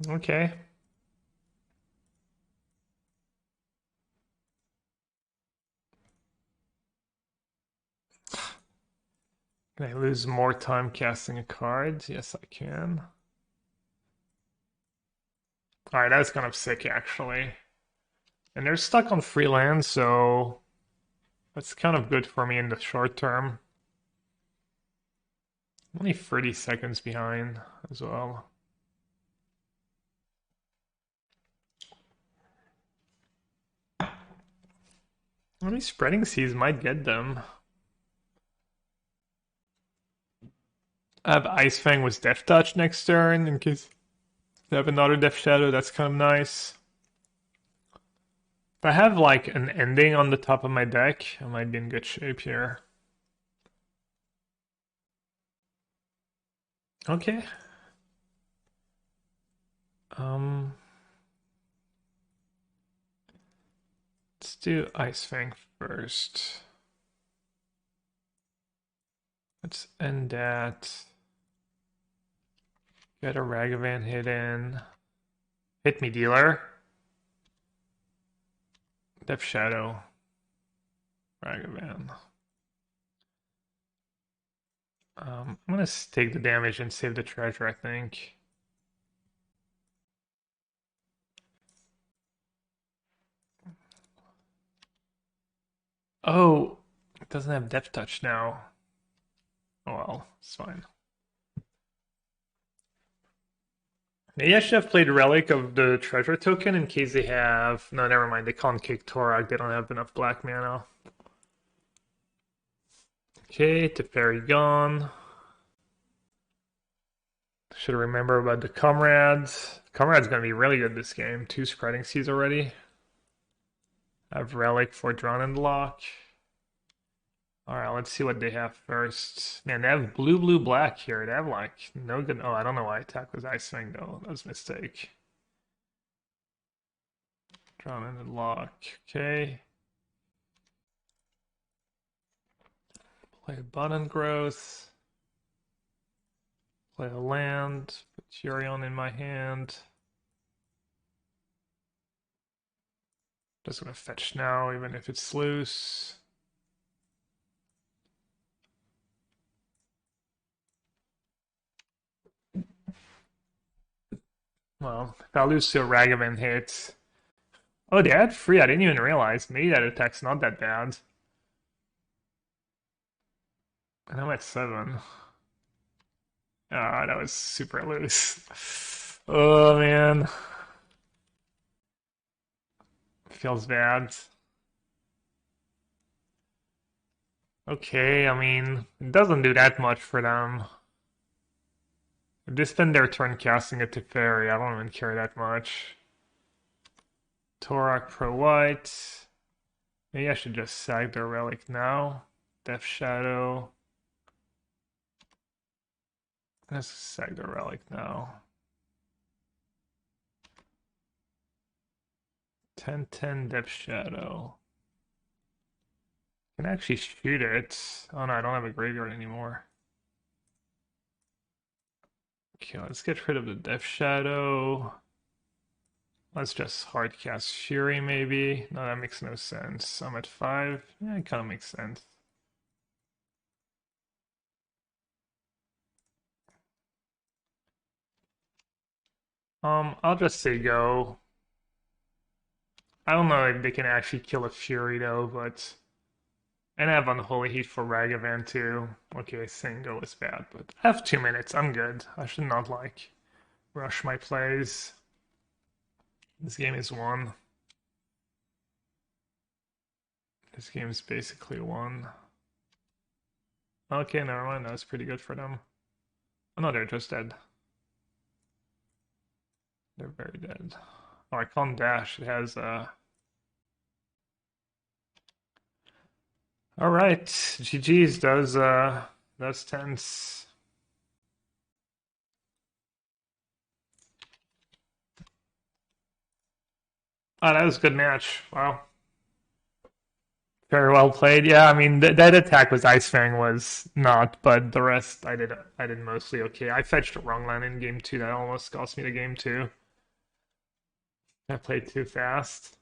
Okay. Can I lose more time casting a card? Yes, I can. Alright, that's kind of sick, actually. And they're stuck on free land, so that's kind of good for me in the short term. I'm only 30 seconds behind as well. Maybe spreading seas might get them. I have Ice Fang with Death Touch next turn in case they have another Death Shadow. That's kind of nice. If I have like an ending on the top of my deck, I might be in good shape here. Okay. Let's do Ice Fang first. Let's end that. Get a Ragavan hit in. Hit me, dealer. Death Shadow. Ragavan. I'm gonna take the damage and save the treasure, I think. Oh, it doesn't have Depth Touch now. Oh well, it's fine. Maybe I should have played Relic of the Treasure Token in case they have... No, never mind, they can't kick Torag, they don't have enough black mana. Okay, Teferi gone. Should remember about the Comrades. Comrades gonna be really good this game. 2 Spreading Seas already. I have Relic for Drawn and Lock. Alright, let's see what they have first. Man, they have blue, blue, black here. They have like no good... Oh, I don't know why attack was Ice Fang though. That was a mistake. Drawn and Lock. Okay. Play Abundant Growth. Play a land. Put Yorion in my hand. Just gonna fetch now, even if it's loose. Well, if I lose to a Ragavan hit. Oh, they had free. I didn't even realize. Maybe that attack's not that bad. And I'm at 7. Ah, that was super loose. Oh, man. Feels bad. Okay, I mean, it doesn't do that much for them. If they spend their turn casting it to Teferi, I don't even care that much. Torak pro white. Maybe I should just sag their relic now. Death Shadow. Let's sag their relic now. 10-10 Death Shadow. I can actually shoot it. Oh no, I don't have a graveyard anymore. Okay, let's get rid of the Death Shadow. Let's just hard cast Fury maybe. No, that makes no sense. I'm at 5. Yeah, it kind of makes sense. I'll just say go. I don't know if they can actually kill a Fury though, but... And I have Unholy Heat for Ragavan too. Okay, saying go is bad, but I have 2 minutes. I'm good. I should not, like, rush my plays. This game is won. This game is basically won. Okay, never mind. That was pretty good for them. Oh no, they're just dead. They're very dead. Oh, I can't dash. It has All right, GG's does tense. Oh, that was a good match. Wow. Very well played. Yeah, I mean that attack was Ice Fang was not, but the rest I did mostly okay. I fetched the wrong land in game 2. That almost cost me the game 2. I played too fast.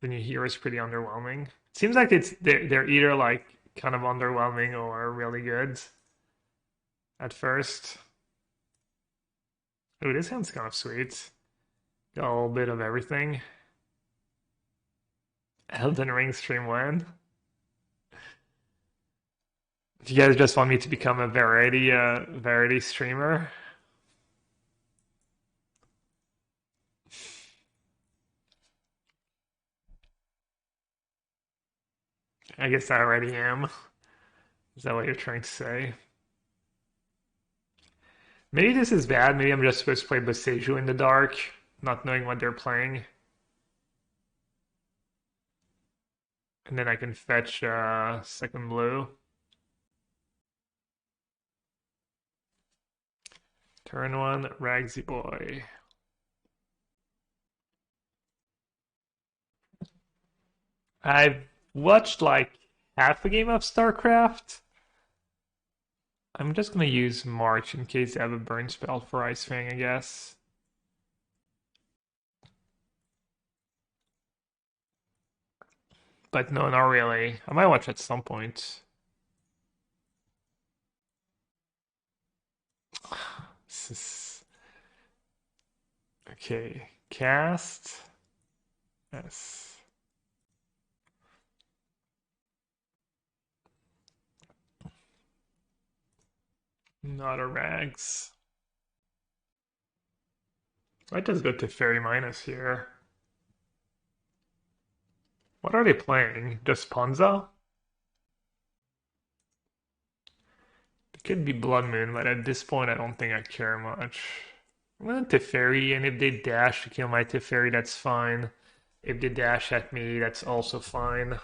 The new hero is pretty underwhelming. Seems like they're either like kind of underwhelming or really good at first. Oh, this sounds kind of sweet. Got a little bit of everything. Elden Ring stream when? Do you guys just want me to become a variety streamer? I guess I already am. Is that what you're trying to say? Maybe this is bad. Maybe I'm just supposed to play Boseiju in the dark, not knowing what they're playing. And then I can fetch second blue. Turn one, Ragsy Boy. I've watched like half a game of StarCraft. I'm just gonna use March in case I have a burn spell for Ice Fang, I guess. But no, not really. I might watch at some point. Okay, cast. Yes. Not a rags. Might just go to Fairy Minus here. What are they playing? Just Ponza? It could be Blood Moon, but at this point I don't think I care much. I'm going to Teferi, and if they dash to kill my Teferi, that's fine. If they dash at me, that's also fine.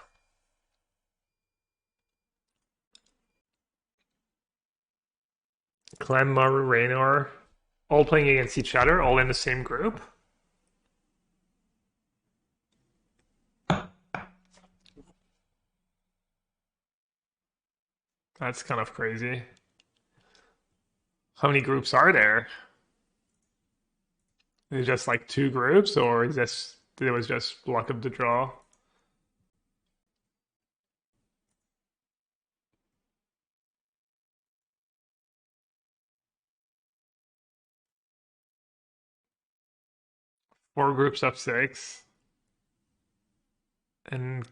Clem, Maru, Raynor, all playing against each other, all in the same group. That's kind of crazy. How many groups are there? Is it just like two groups, or is this it was just luck of the draw? Four groups of six. And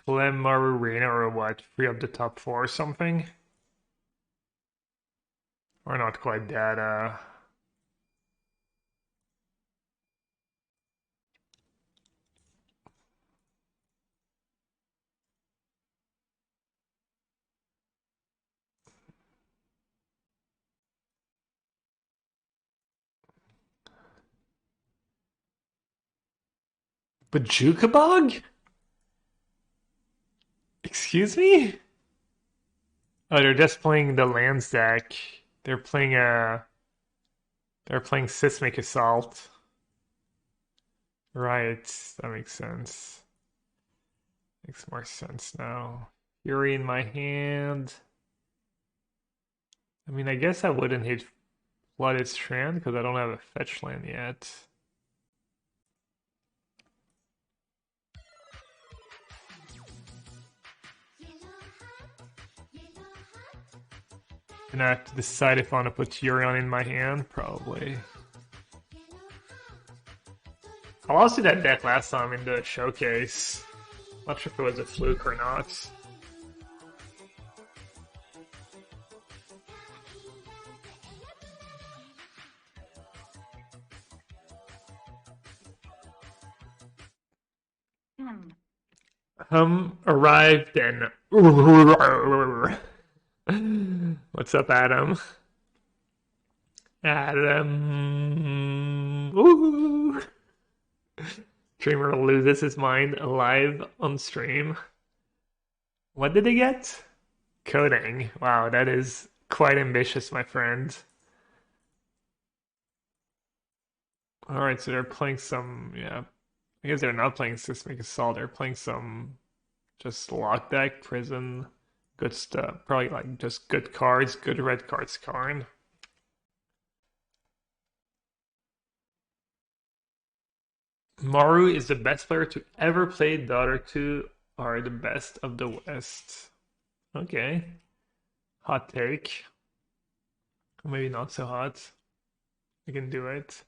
Clem, Maru, Raynor, or what? Three of the top four or something? Or not quite that, Bajukabog? Excuse me? Oh, they're just playing the lands deck. They're playing they're playing Seismic Assault. Right, that makes sense. Makes more sense now. Fury in my hand. I mean, I guess I wouldn't hit Flooded Strand because I don't have a fetch land yet. And I have to decide if I want to put Yorion in my hand, probably. I lost to that deck last time in the showcase. Not sure if it was a fluke or not. Arrived and what's up, Adam? Adam. Ooh. Streamer loses his mind live on stream. What did they get? Coding. Wow, that is quite ambitious, my friend. Alright, so they're playing some, yeah. I guess they're not playing Seismic Assault, they're playing some just lock deck, prison, good stuff. Probably like just good cards, good red cards card. Maru is the best player to ever play. The other two are the best of the West. Okay. Hot take. Maybe not so hot. I can do it.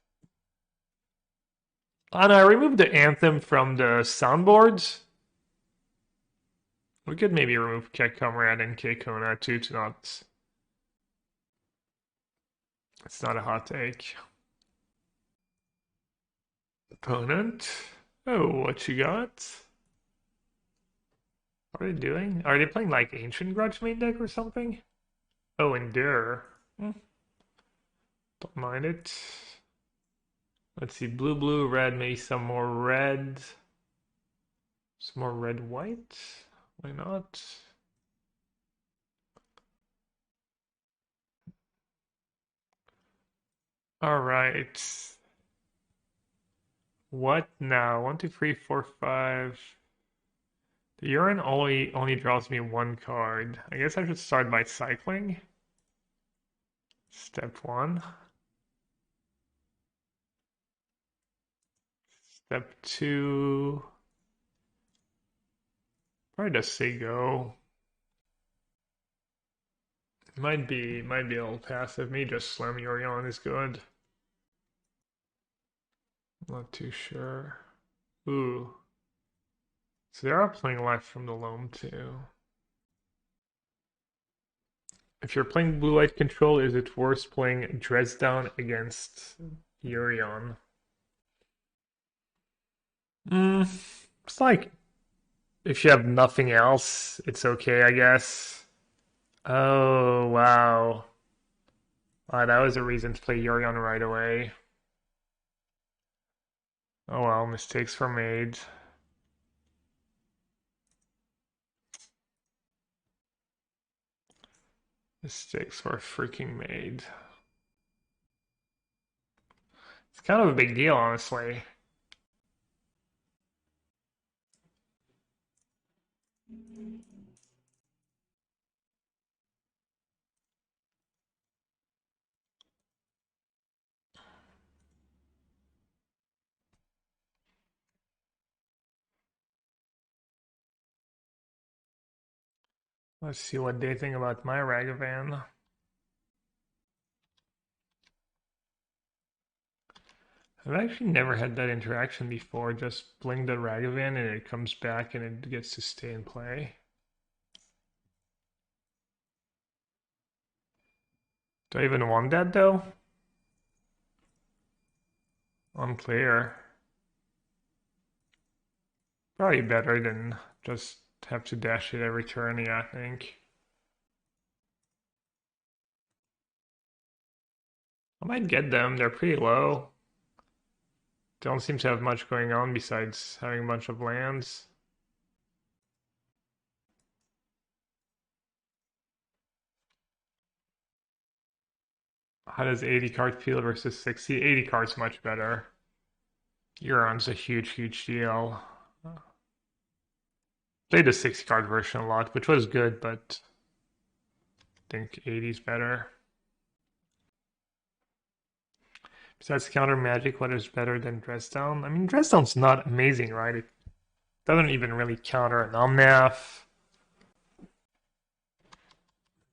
Oh no, I removed the anthem from the soundboards. We could maybe remove K Comrade and K Kona too to not. It's not a hot take. Opponent. Oh, what you got? What are they doing? Are they playing like Ancient Grudge main deck or something? Oh, Endure. Don't mind it. Let's see, blue, red, maybe some more red. Some more red, white. Why not? All right. What now? 1, 2, 3, 4, 5. The Yorion only draws me one card. I guess I should start by cycling. Step 1. Step 2. Probably just say go. Might be a little passive. Me just slam Yorion is good. Not too sure. Ooh. So they are playing life from the loam too. If you're playing blue-white control, is it worth playing Dresdown against Yorion? It's like if you have nothing else, it's okay, I guess. Oh, wow. Wow, that was a reason to play Yorion right away. Oh well, mistakes were made. Mistakes were freaking made. It's kind of a big deal, honestly. Let's see what they think about my Ragavan. I've actually never had that interaction before. Just bling the Ragavan and it comes back and it gets to stay and play. Do I even want that though? Unclear. Probably better than just have to dash it every turn, yeah, I think. I might get them, they're pretty low. Don't seem to have much going on besides having a bunch of lands. How does 80 card feel versus 60? 80 cards much better. Euron's a huge deal. Played the 60 card version a lot, which was good, but I think 80's better. Besides counter magic, what is better than Dresdown? I mean, Dresdown's not amazing, right? It doesn't even really counter an Omnath.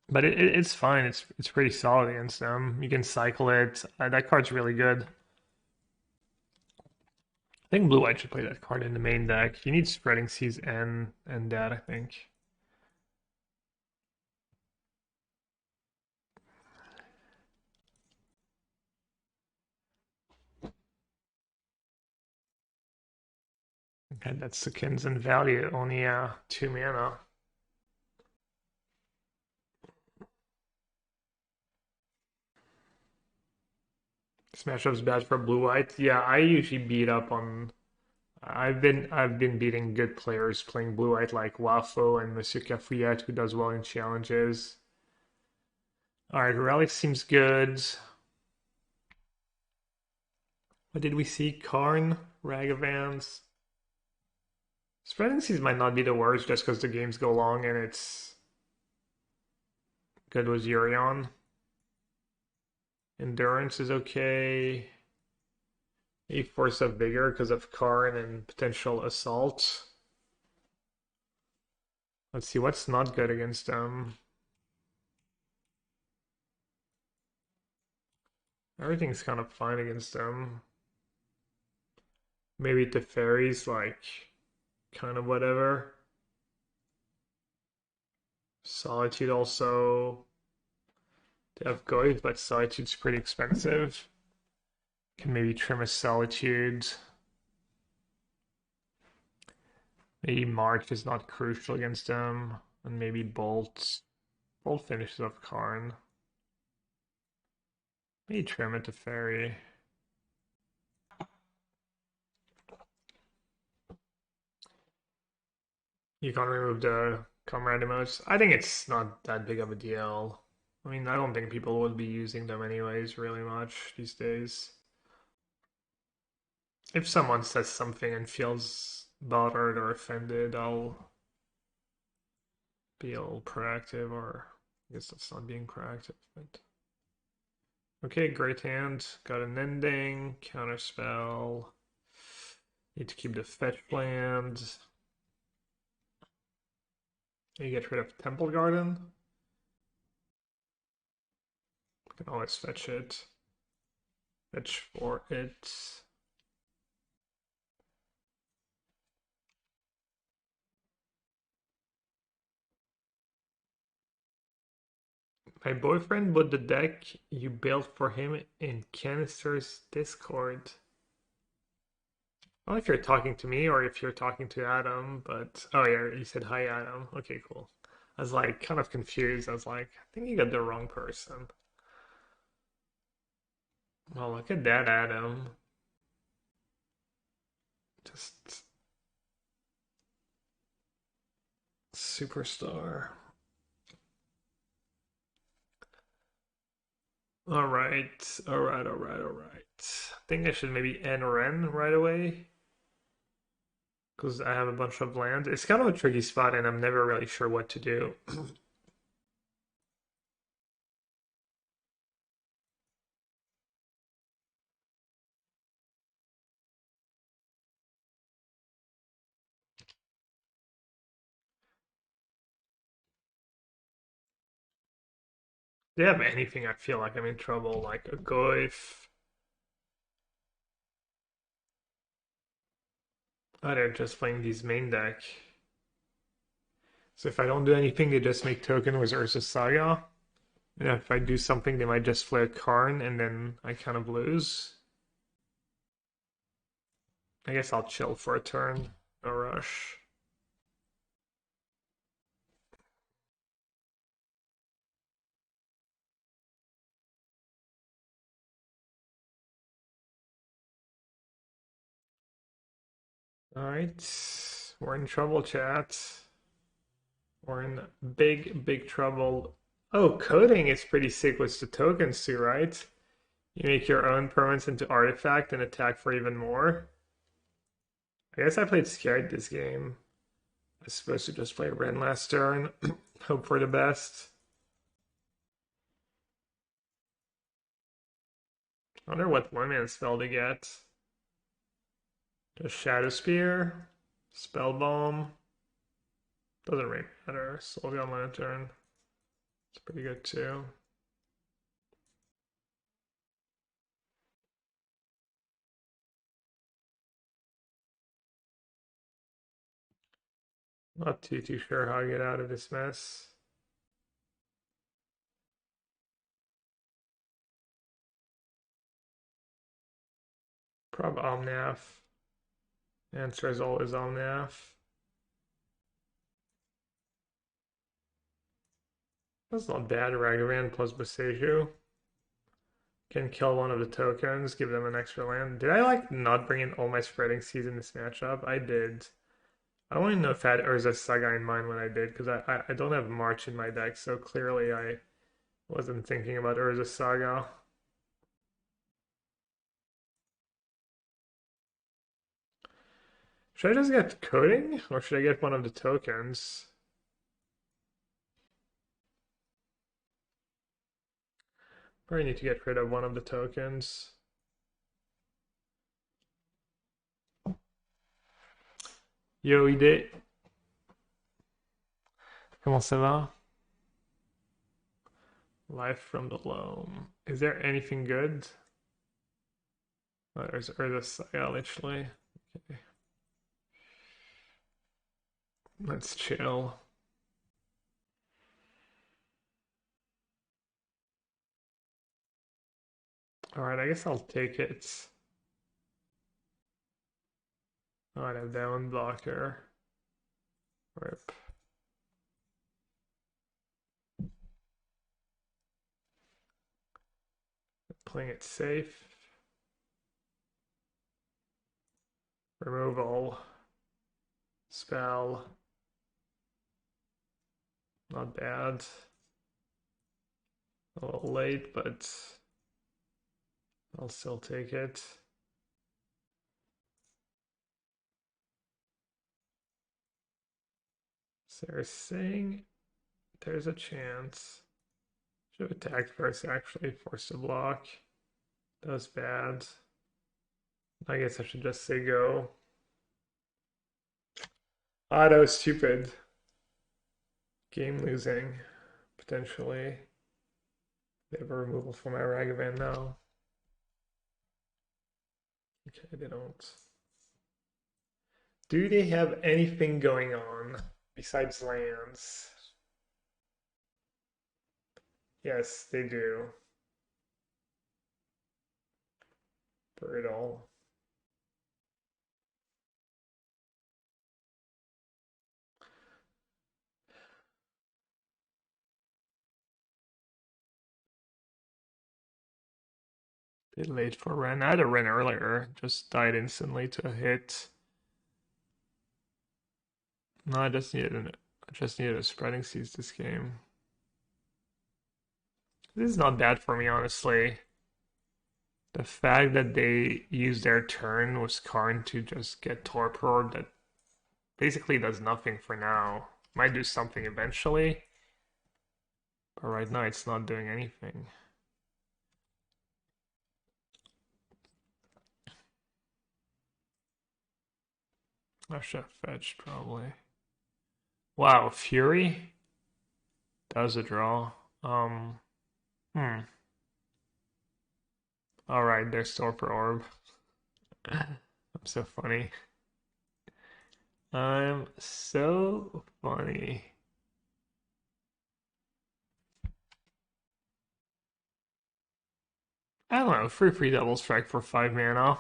But it's fine. It's pretty solid against them. You can cycle it. That card's really good. I think Blue White should play that card in the main deck. You need Spreading Seas and that, I think. Okay, that's the Kinsen value. Only 2 mana. This matchup's bad for Blue White. Yeah, I usually beat up on. I've been beating good players playing Blue White like Wafo and Monsieur Cafouillet, who does well in challenges. All right, Relic seems good. What did we see? Karn, Ragavans. Spreading Seas might not be the worst just because the games go long and it's good with Yorion. Endurance is okay. A force of vigor because of Karn and potential assault. Let's see what's not good against them. Everything's kind of fine against them. Maybe the fairies like kind of whatever. Solitude also. They have Goith, but Solitude's pretty expensive. Can maybe trim a Solitude. Maybe March is not crucial against them. And maybe Bolt. Bolt finishes off Karn. Maybe trim it to Fairy. You can't remove the comrade emotes. I think it's not that big of a deal. I mean, I don't think people would be using them anyways really much these days. If someone says something and feels bothered or offended, I'll be all proactive, or I guess that's not being proactive, but okay, great hand. Got an ending, counterspell. Need to keep the fetch land. You get rid of Temple Garden. Can always fetch it. Fetch for it. My boyfriend bought the deck you built for him in Canister's Discord. I don't know if you're talking to me or if you're talking to Adam, but oh yeah, you said hi, Adam. Okay, cool. I was like kind of confused. I was like, I think you got the wrong person. Well, look at that, Adam. Just superstar. All right, all right, all right, all right. I think I should maybe end Ren right away because I have a bunch of land. It's kind of a tricky spot, and I'm never really sure what to do. They have anything, I feel like I'm in trouble, like a Goif. Oh, they're just playing these main deck. So if I don't do anything, they just make token with Urza Saga. And if I do something, they might just flare Karn, and then I kind of lose. I guess I'll chill for a turn. No rush. Alright. We're in trouble, chat. We're in big, big trouble. Oh, coding is pretty sick with the tokens too, right? You make your own permanents into artifact and attack for even more. I guess I played scared this game. I was supposed to just play Ren last turn. Hope for the best. I wonder what one-man spell to get. Just Shadow Spear, Spell Bomb. Doesn't really matter. Soulgon Lantern. It's pretty good too. Not too sure how I get out of this mess. Prob Omnath. Answer is always Omnath. That's not bad. Ragavan plus Boseiju. Can kill one of the tokens, give them an extra land. Did I like not bring in all my spreading seeds in this matchup? I did. I don't even know if I had Urza Saga in mind when I did, because I don't have March in my deck, so clearly I wasn't thinking about Urza Saga. Should I just get coding, or should I get one of the tokens? Probably need to get rid of one of the tokens. Yo, idée. Comment ça va? Live from the loam. Is there anything good? Oh, there's Urza, yeah, literally. Okay. Let's chill. Alright, I guess I'll take it. Oh, I have that one blocker. Rip. Playing it safe. Removal. Spell. Not bad. A little late, but I'll still take it. So they're saying there's a chance. Should have attacked first, actually. Forced to block. That was bad. I guess I should just say go. Ah, that was stupid. Game losing, potentially. They have a removal for my Ragavan now. Okay, they don't. Do they have anything going on besides lands? Yes, they do. Brutal. They late for Ren. I had a Ren earlier, just died instantly to a hit. No, I just needed a spreading seeds this game. This is not bad for me, honestly. The fact that they used their turn with Karn to just get torpor that basically does nothing for now. Might do something eventually, but right now it's not doing anything. I should have fetched probably. Wow, Fury does a draw. Hmm. All right, there's Torpor Orb. I'm so funny. I'm so funny. I don't know, free double strike for 5 mana.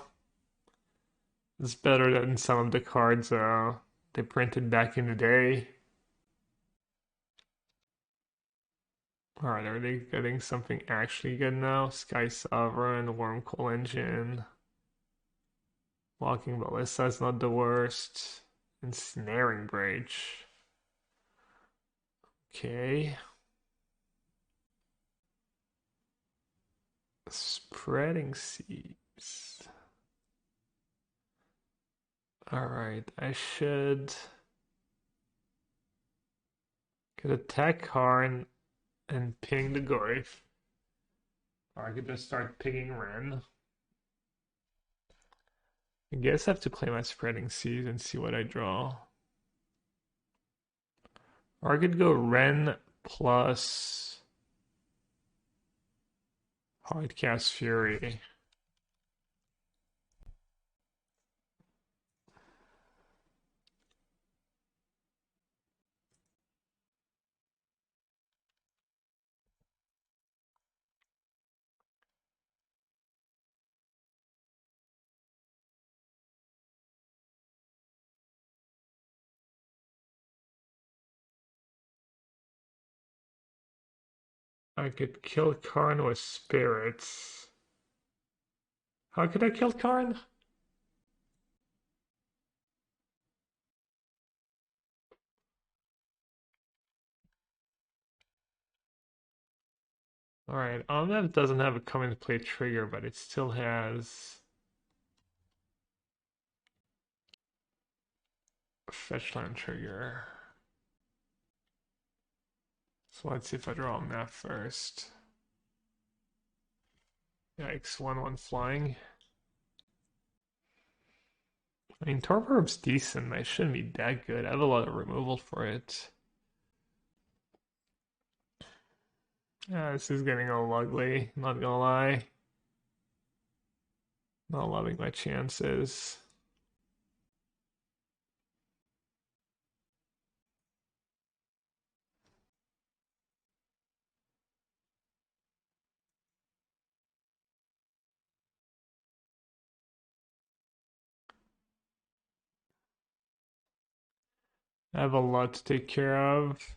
It's better than some of the cards they printed back in the day. Alright, are they getting something actually good now? Sky Sovereign, Wormcoil Engine. Walking Ballista is not the worst. Ensnaring Bridge. Okay. Spreading Seeds. Alright, I could attack Karn and ping the Goyf. Or I could just start pinging Ren. I guess I have to play my Spreading Seeds and see what I draw. Or I could go Ren plus Hardcast Fury. I could kill Karn with spirits. How could I kill Karn? Alright, Omnath doesn't have a come into play trigger, but it still has a fetch land trigger. So let's see if I draw Omnath first. Yikes, 1/1 flying. I mean, Torporum's decent, but it shouldn't be that good. I have a lot of removal for it. This is getting a little ugly, not gonna lie. Not loving my chances. I have a lot to take care of.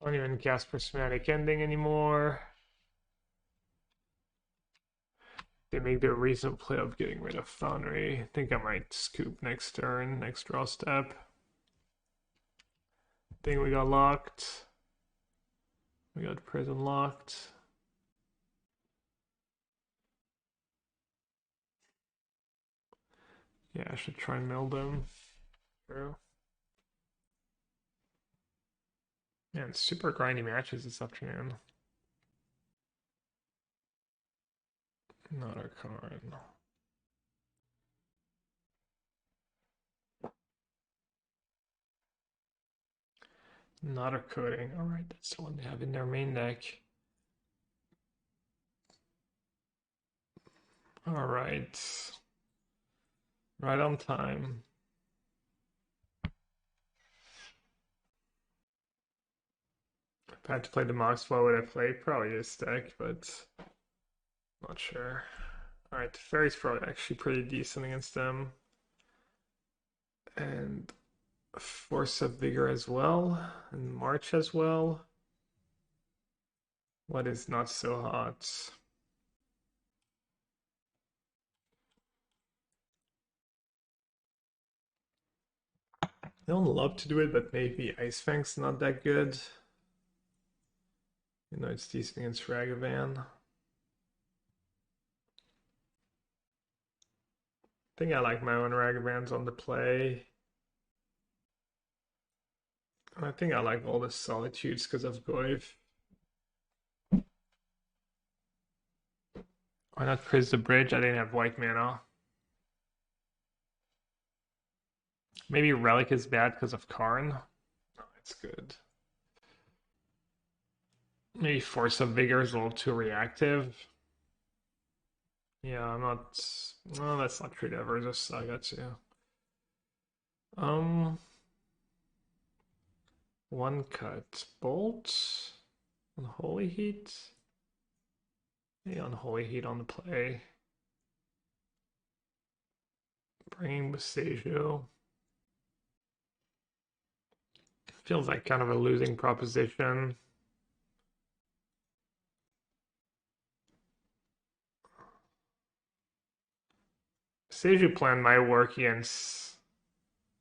Can't even cast Prismatic Ending anymore. They make the recent play of getting rid of Foundry. I think I might scoop next turn, next draw step. I think we got locked. We got prison locked. Yeah, I should try and mill them. True. Man, super grindy matches this afternoon. Not our card. Not our coding. Alright, that's the one they have in their main deck. Alright. Right on time. If I had to play the Mox, what would I play? Probably this deck, but not sure. Alright, the Fairy's probably actually pretty decent against them. And Force of Vigor as well, and March as well. What is not so hot? I don't love to do it, but maybe Ice Sphinx not that good. You know, it's decent against Ragavan. I think I like my own Ragavans on the play. And I think I like all the Solitudes because of Goyf. Why not Priz the Bridge? I didn't have white mana. Maybe Relic is bad because of Karn. Oh, it's good. Maybe Force of Vigor is a little too reactive. Yeah, I'm not. No, that's not true to Ever's Saga too. One cut. Bolt. Unholy Heat. Yeah, Unholy Heat on the play. Bringing Boseiju. Feels like kind of a losing proposition. Boseiju plan might work against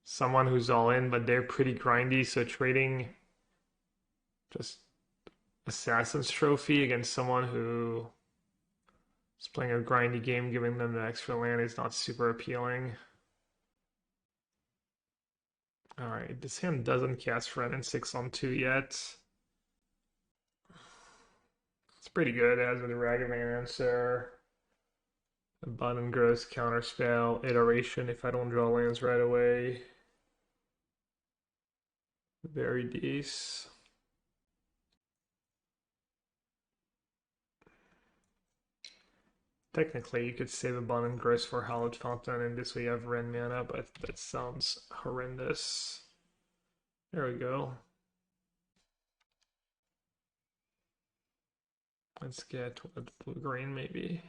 someone who's all in, but they're pretty grindy, so trading just Assassin's Trophy against someone who is playing a grindy game, giving them the extra land is not super appealing. Alright, this hand doesn't cast Ren and 6 on 2 yet. It's pretty good, as with the Ragavan answer. Abundant Growth, Counterspell, Iteration if I don't draw lands right away. Very decent. Technically, you could save Abundant Growth for Hallowed Fountain, and this way you have Ren mana, but that sounds horrendous. There we go. Let's get what, blue-green maybe.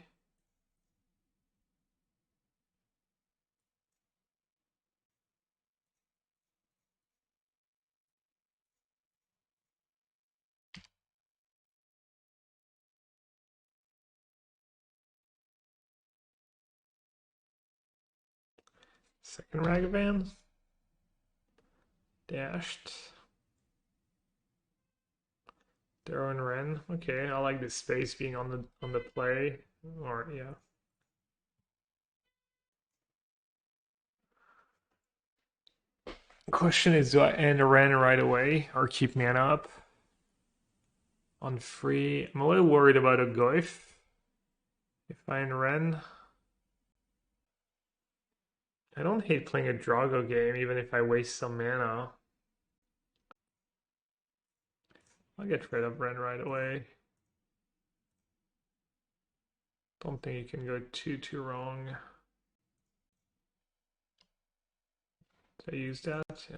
Second Ragavan. Dashed. Darrow and Ren. Okay, I like this space being on the play. Or yeah. Question is, do I end a Ren right away or keep mana up? On free, I'm a little worried about a Goif. If I in Ren. I don't hate playing a Drago game, even if I waste some mana. I'll get rid of Ren right away. Don't think you can go too wrong. Did I use that? Yeah.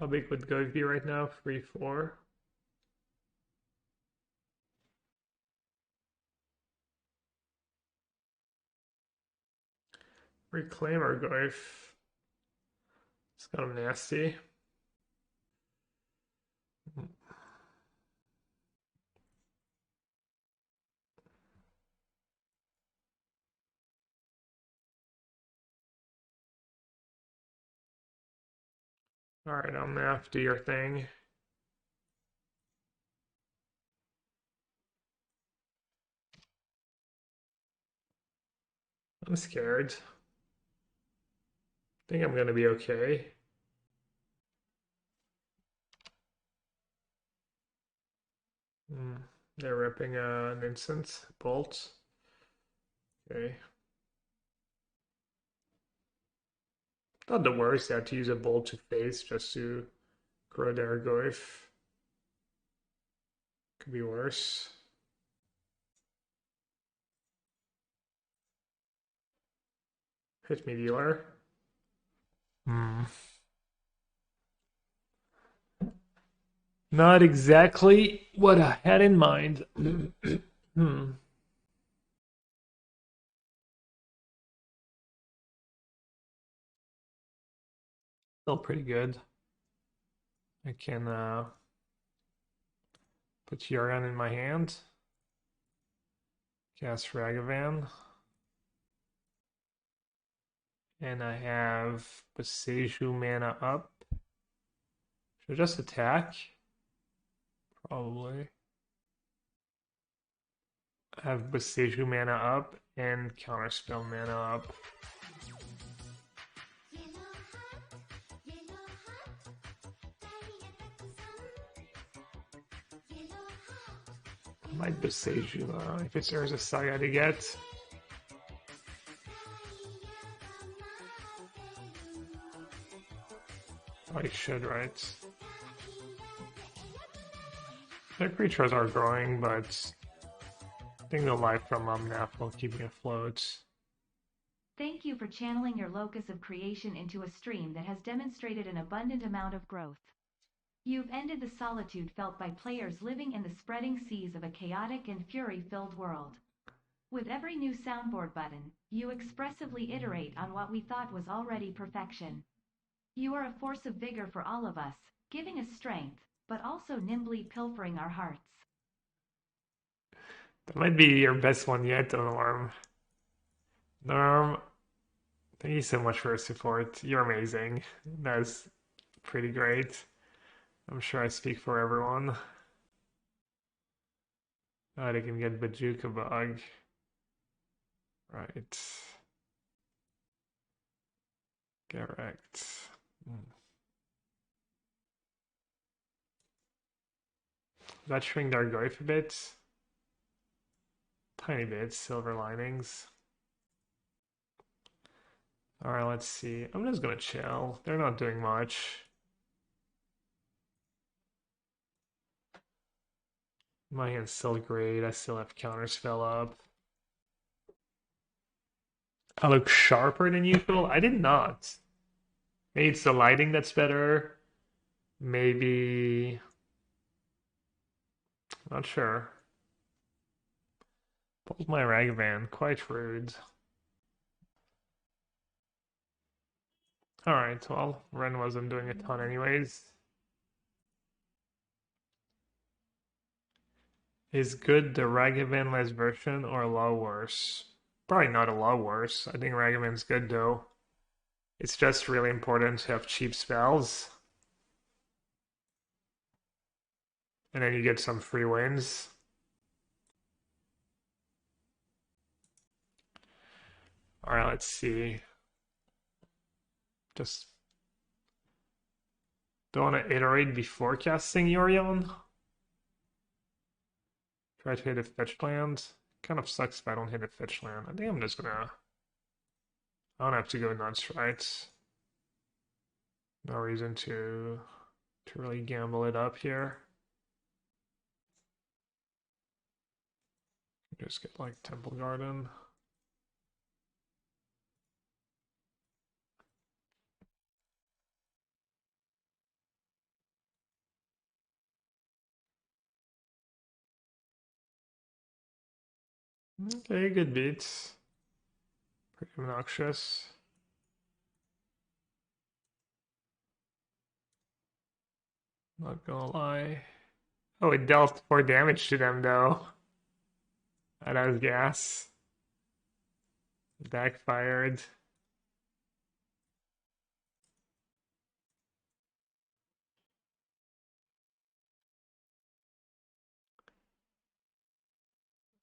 How big would Goif be right now? 3-4. Reclaim our Goif. It's kind of nasty. Alright, Omnath, do your thing. I'm scared. I think I'm gonna be okay. They're ripping an instant bolt. Okay. Not the worst. They had to use a bolt to face just to grow their Goif. Could be worse. Hit me, dealer. Not exactly what I had in mind. Still pretty good. I can put Yorion in my hand. Cast Ragavan. And I have Boseiju mana up. Should I just attack? Probably. I have Boseiju mana up and Counterspell mana up. Might Boseiju if it's Urza Saga to get. I should, right? Their creatures are growing, but I think the life from Omnath will keep me afloat. Thank you for channeling your locus of creation into a stream that has demonstrated an abundant amount of growth. You've ended the solitude felt by players living in the spreading seas of a chaotic and fury-filled world. With every new soundboard button, you expressively iterate on what we thought was already perfection. You are a force of vigor for all of us, giving us strength, but also nimbly pilfering our hearts. That might be your best one yet, Norm. Norm, thank you so much for your support. You're amazing. That's pretty great. I'm sure I speak for everyone. Oh, they can get Bajuka Bug. Right. Correct. That shrink their Goif a bit. Tiny bit, silver linings. Alright, let's see. I'm just gonna chill. They're not doing much. My hand's still great. I still have counterspell up. I look sharper than usual. I did not. Maybe it's the lighting that's better. Maybe. Not sure. Pulled my Ragavan. Quite rude. Alright, well, Ren wasn't doing a ton anyways. Is good the Ragavan-less version or a lot worse? Probably not a lot worse. I think Ragavan's good though. It's just really important to have cheap spells. And then you get some free wins. Alright, let's see. Just Don't want to iterate before casting Yorion. Try to hit a fetch land. Kind of sucks if I don't hit a fetch land. I think I'm just gonna... I don't have to go nuts, right? No reason to really gamble it up here. Just get like Temple Garden. Okay, good beats. Pretty obnoxious. Not gonna lie. Oh, it dealt 4 damage to them though. That was gas. Backfired.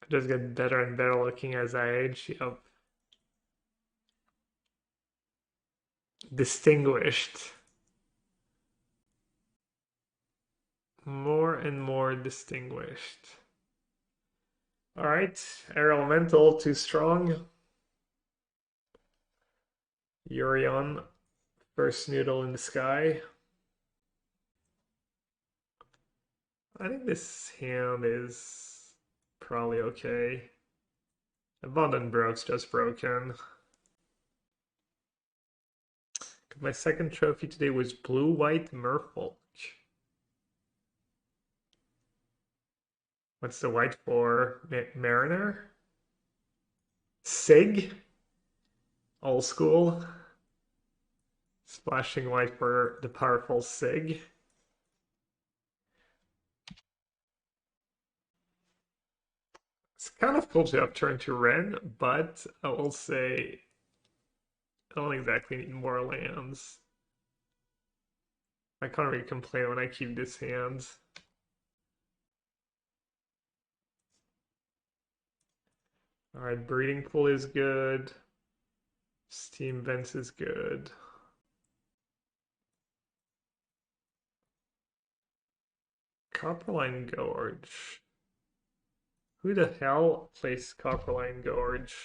I just get better and better looking as I age. Yep. Distinguished. More and more distinguished. Alright, Air Elemental, too strong. Yorion, first noodle in the sky. I think this hand is probably okay. Abundant Broke's just broken. My second trophy today was Blue-White Merfolk. What's the white for? Mariner? Sig? Old school? Splashing white for the powerful Sig. It's kind of cool to upturn to Ren, but I will say I don't exactly need more lands. I can't really complain when I keep this hand. Alright, Breeding Pool is good. Steam Vents is good. Copperline Gorge. Who the hell plays Copperline Gorge?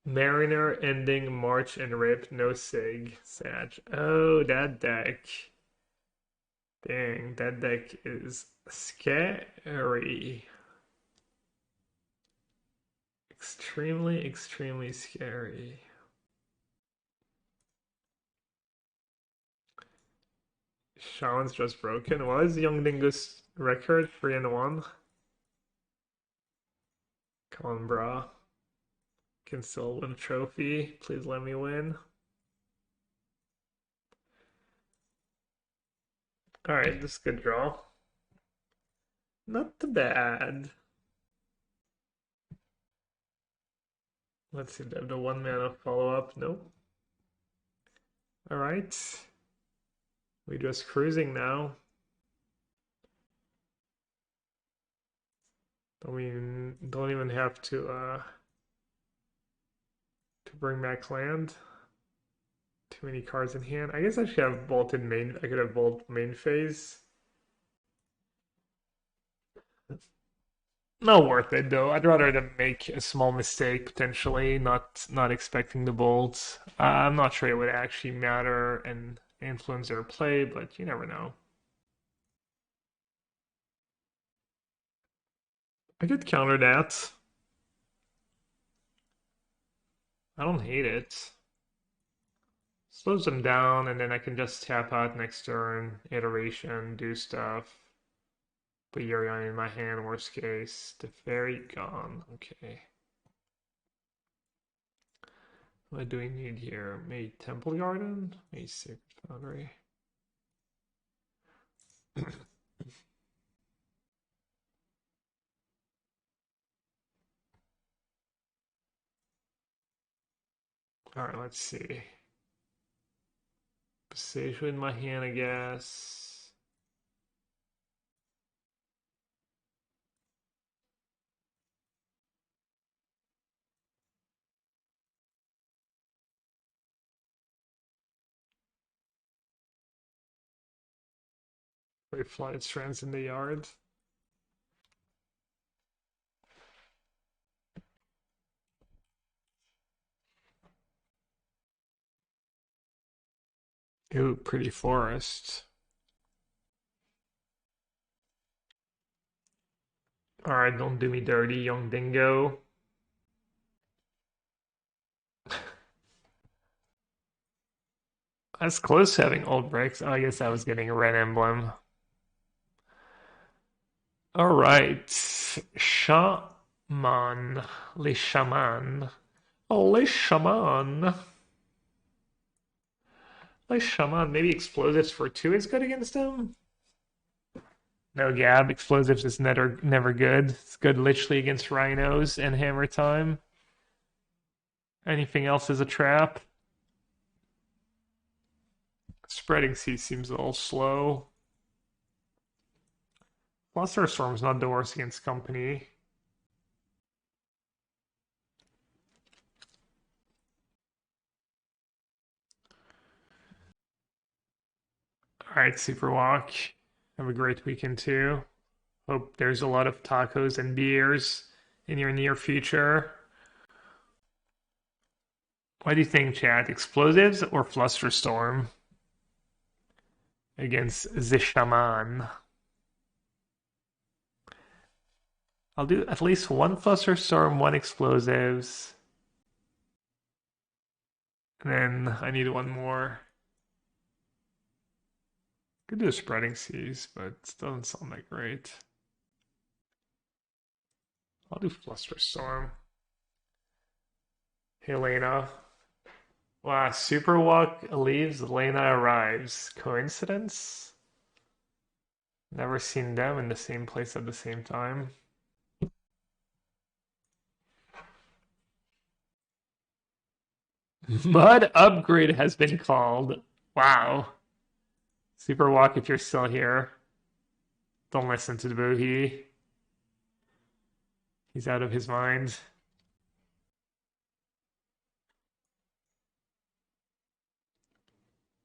Mariner ending March and Rip, no Sig, Sag. Oh, that deck. Dang, that deck is scary. Extremely, extremely scary. Shaman's just broken. What is Young Dingo's record? 3-1. Come on, brah. Can still win a trophy. Please let me win. Alright, this is a good draw. Not too bad. Let's see if they have the 1 mana follow-up. Nope. Alright. We're just cruising now. Don't even have to bring back land. Too many cards in hand. I guess I should have vaulted main. I could have vault main phase. Not worth it though. I'd rather them make a small mistake potentially, not expecting the bolt. I'm not sure it would actually matter and influence their play, but you never know. I could counter that. I don't hate it. Slows them down, and then I can just tap out next turn, iteration, do stuff. Put Yorion in my hand, worst case. The fairy gone. Okay. What do we need here? Maybe Temple Garden? Maybe Sacred Foundry. Alright, let's see. Passage in my hand, I guess. Play Flooded Strands in the yard. Ooh, Pretty Forest. Alright, don't do me dirty, young dingo. That's close to having old bricks. Oh, I guess I was getting a red emblem. Alright. Shaman. Les Shaman. Oh, Les Shaman. Les Shaman. Maybe explosives for 2 is good against him? No, Gab. Explosives is never good. It's good literally against rhinos and hammer time. Anything else is a trap. Spreading Sea seems a little slow. Fluster Storm's not the worst against company. Alright, Super Walk. Have a great weekend too. Hope there's a lot of tacos and beers in your near future. What do you think, chat? Explosives or Flusterstorm against the Shaman? I'll do at least one Flusterstorm, one Explosives. And then I need one more. Could do a Spreading Seas, but it doesn't sound that great. I'll do Flusterstorm. Helena. Wow, Super Walk leaves, Elena arrives. Coincidence? Never seen them in the same place at the same time. Mud upgrade has been called. Wow. Super Walk, if you're still here, don't listen to the Boogie. He's out of his mind.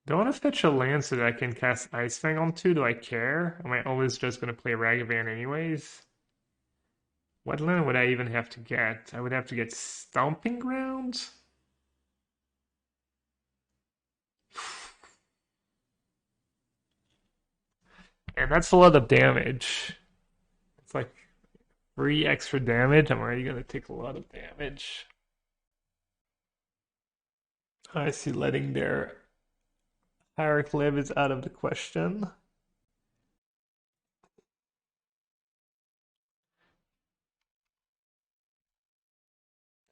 Do I want to fetch a land so that I can cast Ice Fang on 2? Do I care? Am I always just going to play Ragavan anyways? What land would I even have to get? I would have to get Stomping Ground? And that's a lot of damage. It's like 3 extra damage. I'm already going to take a lot of damage. I see letting their Hierarch live is out of the question.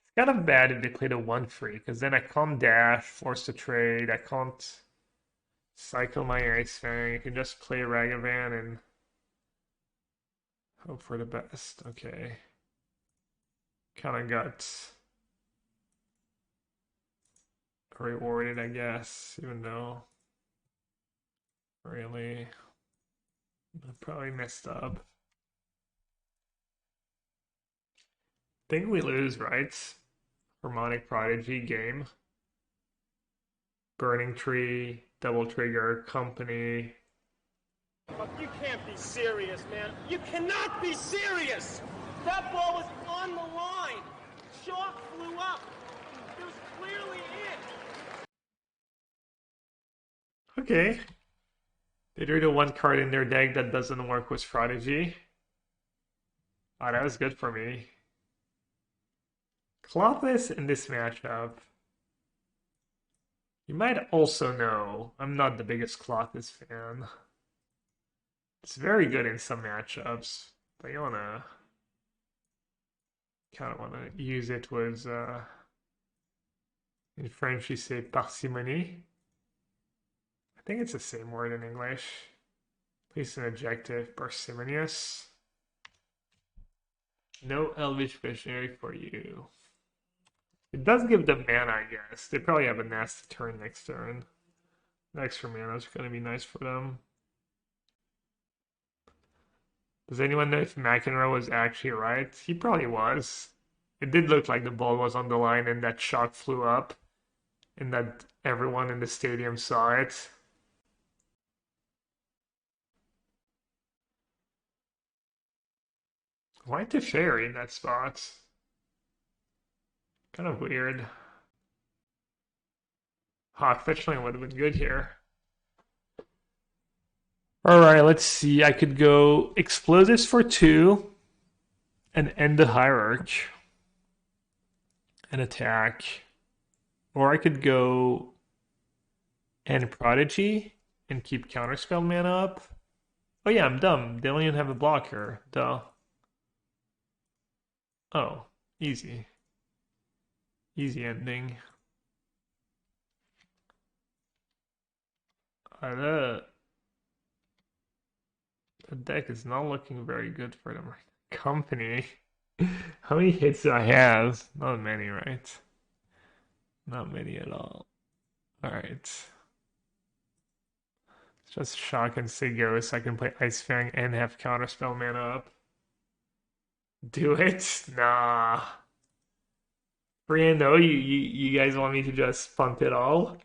It's kind of bad if they played a 1-free, because then I can't dash, force to trade, I can't cycle my Ice Fang, I can just play Ragavan and hope for the best. Okay. Kind of got rewarded, I guess, even though really I probably messed up. Think we lose, right? Harmonic Prodigy game. Burning Tree, Double Trigger, Company. You can't be serious, man. You cannot be serious! That ball was on the line. Chalk flew up. It was clearly in. Okay. They drew the one card in their deck that doesn't work with Prodigy. Oh, that was good for me. Clothless in this matchup. You might also know I'm not the biggest Clothless fan. It's very good in some matchups, but you kind of wanna use it with in French you say parcimonie. I think it's the same word in English. Place an adjective, parsimonious. No Elvish Visionary for you. It does give them mana, I guess. They probably have a nasty turn next turn. The extra mana is going to be nice for them. Does anyone know if McEnroe was actually right? He probably was. It did look like the ball was on the line and that shot flew up. And that everyone in the stadium saw it. Why Teferi in that spot? Kind of weird. Hot Fetchling would have been good here. Alright, let's see. I could go Explosives for 2 and end the Hierarch and attack. Or I could go End Prodigy and keep Counterspell mana up. Oh yeah, I'm dumb. They don't even have a blocker. Duh. Oh, easy. Easy ending. The deck is not looking very good for them. Company. How many hits do I have? Not many, right? Not many at all. Alright. Just Shock and Siggo so I can play Ice Fang and have Counterspell mana up. Do it? Nah. Brando, you guys want me to just punt it all?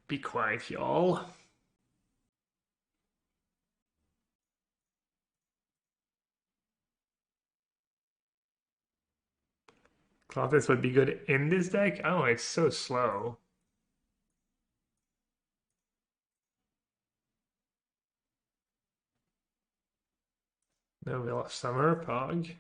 Be quiet, y'all. Clothis would be good in this deck? Oh, it's so slow. No Will of Summer, Pog.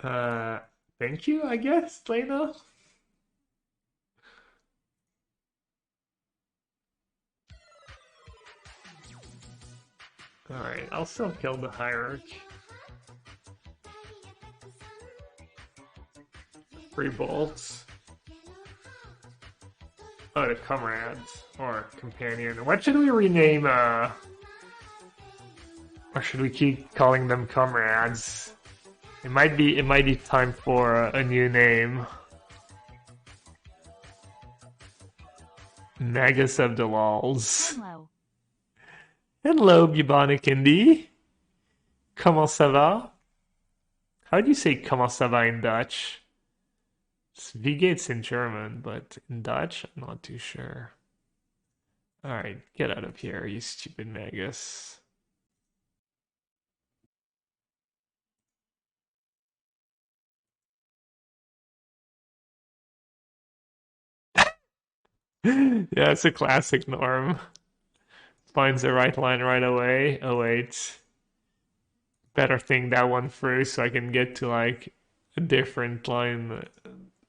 Uh, Thank you, I guess, Lena. Alright, I'll still kill the Hierarch. Free bolts. Oh, the comrades or companion. What should we rename? Or should we keep calling them comrades? It might be time for a new name. Magus of the Lols. Hello. Hello, Bubonic Indie. Comment ça va? How do you say comment ça va in Dutch? Wie geht's in German, but in Dutch, I'm not too sure. Alright, get out of here, you stupid Magus. Yeah, it's a classic Norm. Finds the right line right away. Oh wait. Better think that one through so I can get to like a different line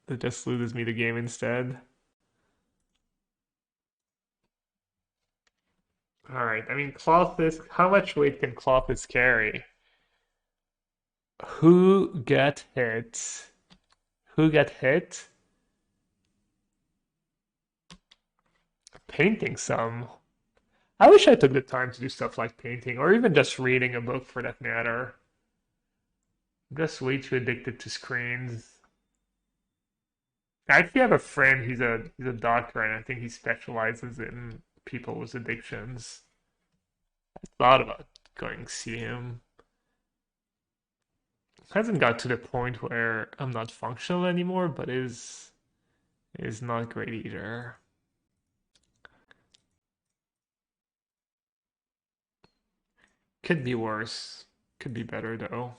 that just loses me the game instead. Alright, I mean Clothis, how much weight can Clothis carry? Who got hit? Who got hit? Painting some. I wish I took the time to do stuff like painting, or even just reading a book for that matter. I'm just way too addicted to screens. I actually have a friend, he's a doctor, and I think he specializes in people with addictions. I thought about going see him. Hasn't got to the point where I'm not functional anymore, but is not great either. Could be worse. Could be better though.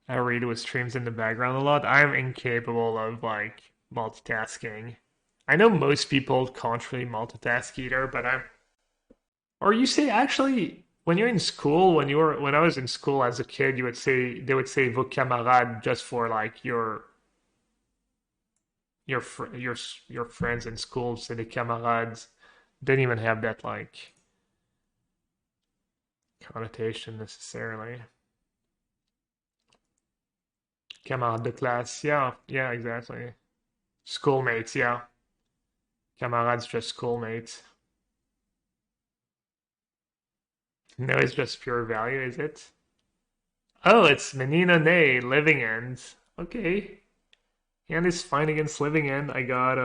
I read with streams in the background a lot. I'm incapable of like multitasking. I know most people can't really multitask either, but I'm. Or you say actually when you're in school, when I was in school as a kid, you would say they would say vos camarades just for like your friends in school. Say the camarades didn't even have that like connotation necessarily. Camarade de classe, yeah, yeah, exactly. Schoolmates, yeah. Camarades just schoolmates. No, it's just pure value, is it? Oh, it's Menina Nay, Living End. Okay. And is fine against Living End. I got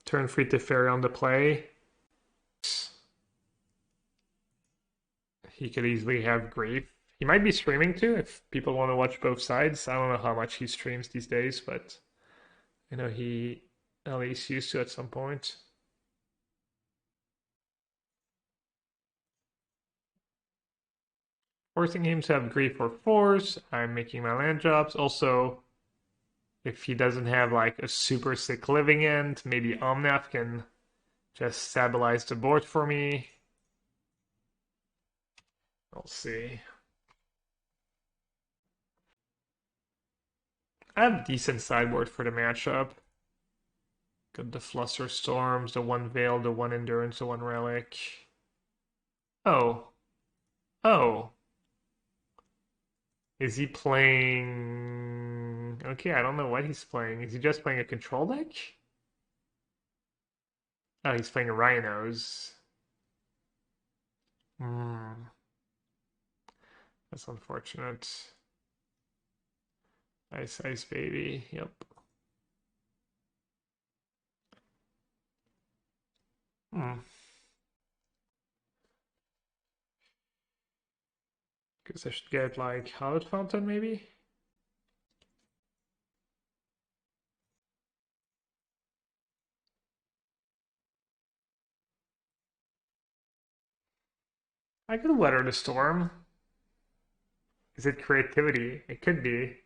turn free to Fairy on the play. he could easily have grief. He might be streaming too if people want to watch both sides. I don't know how much he streams these days, but I know he at least used to at some point. Forcing him to have grief for force. I'm making my land drops. Also, if he doesn't have like a super sick living end, maybe Omnath can just stabilize the board for me. We'll see. I have decent sideboard for the matchup. Got the Fluster Storms, the one Veil, the one Endurance, the one Relic. Oh. Oh. Is he playing... Okay, I don't know what he's playing. Is he just playing a control deck? Oh, he's playing Rhinos. That's unfortunate. Ice Ice Baby, yep. Guess I should get like Hallowed Fountain maybe? I could weather the storm. Is it creativity? It could be.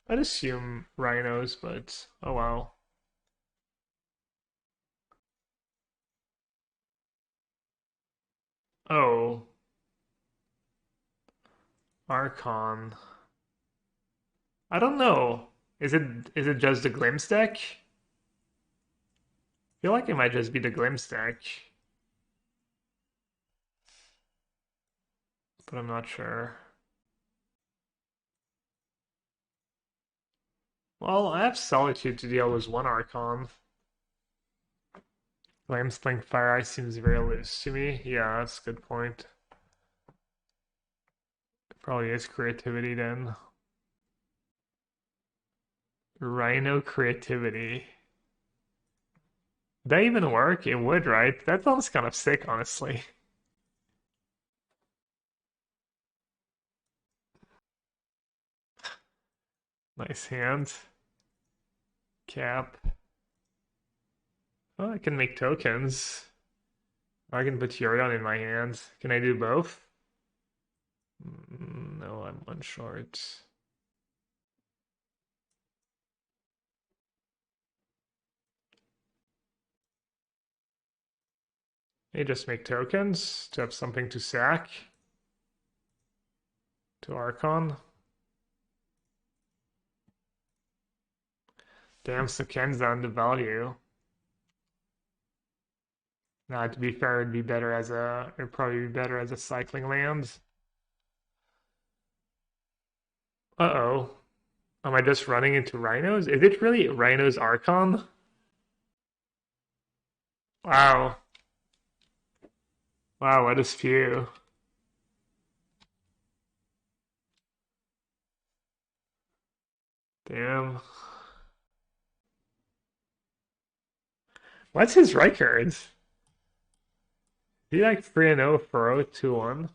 I'd assume rhinos, but oh well. Oh. Archon. I don't know. Is it just the Glimpse deck? I feel like it might just be the Glimpse deck. But I'm not sure. Well, I have Solitude to deal with one Archon. Flames playing Fire Ice seems very loose to me. Yeah, that's a good point. Probably is creativity then. Rhino creativity. Would that even work? It would, right? That sounds kind of sick, honestly. Nice hand. Cap. Oh, I can make tokens. I can put Yorion in my hand. Can I do both? No, I'm one short. They just make tokens to have something to sack. To Archon. Damn, so Ken's down the value. Nah, to be fair, it'd probably be better as a cycling land. Uh-oh. Am I just running into rhinos? Is it really Rhinos Archon? Wow. Wow, what a spew. Damn. What's his record? Is he like 3-0 for 0-2-1?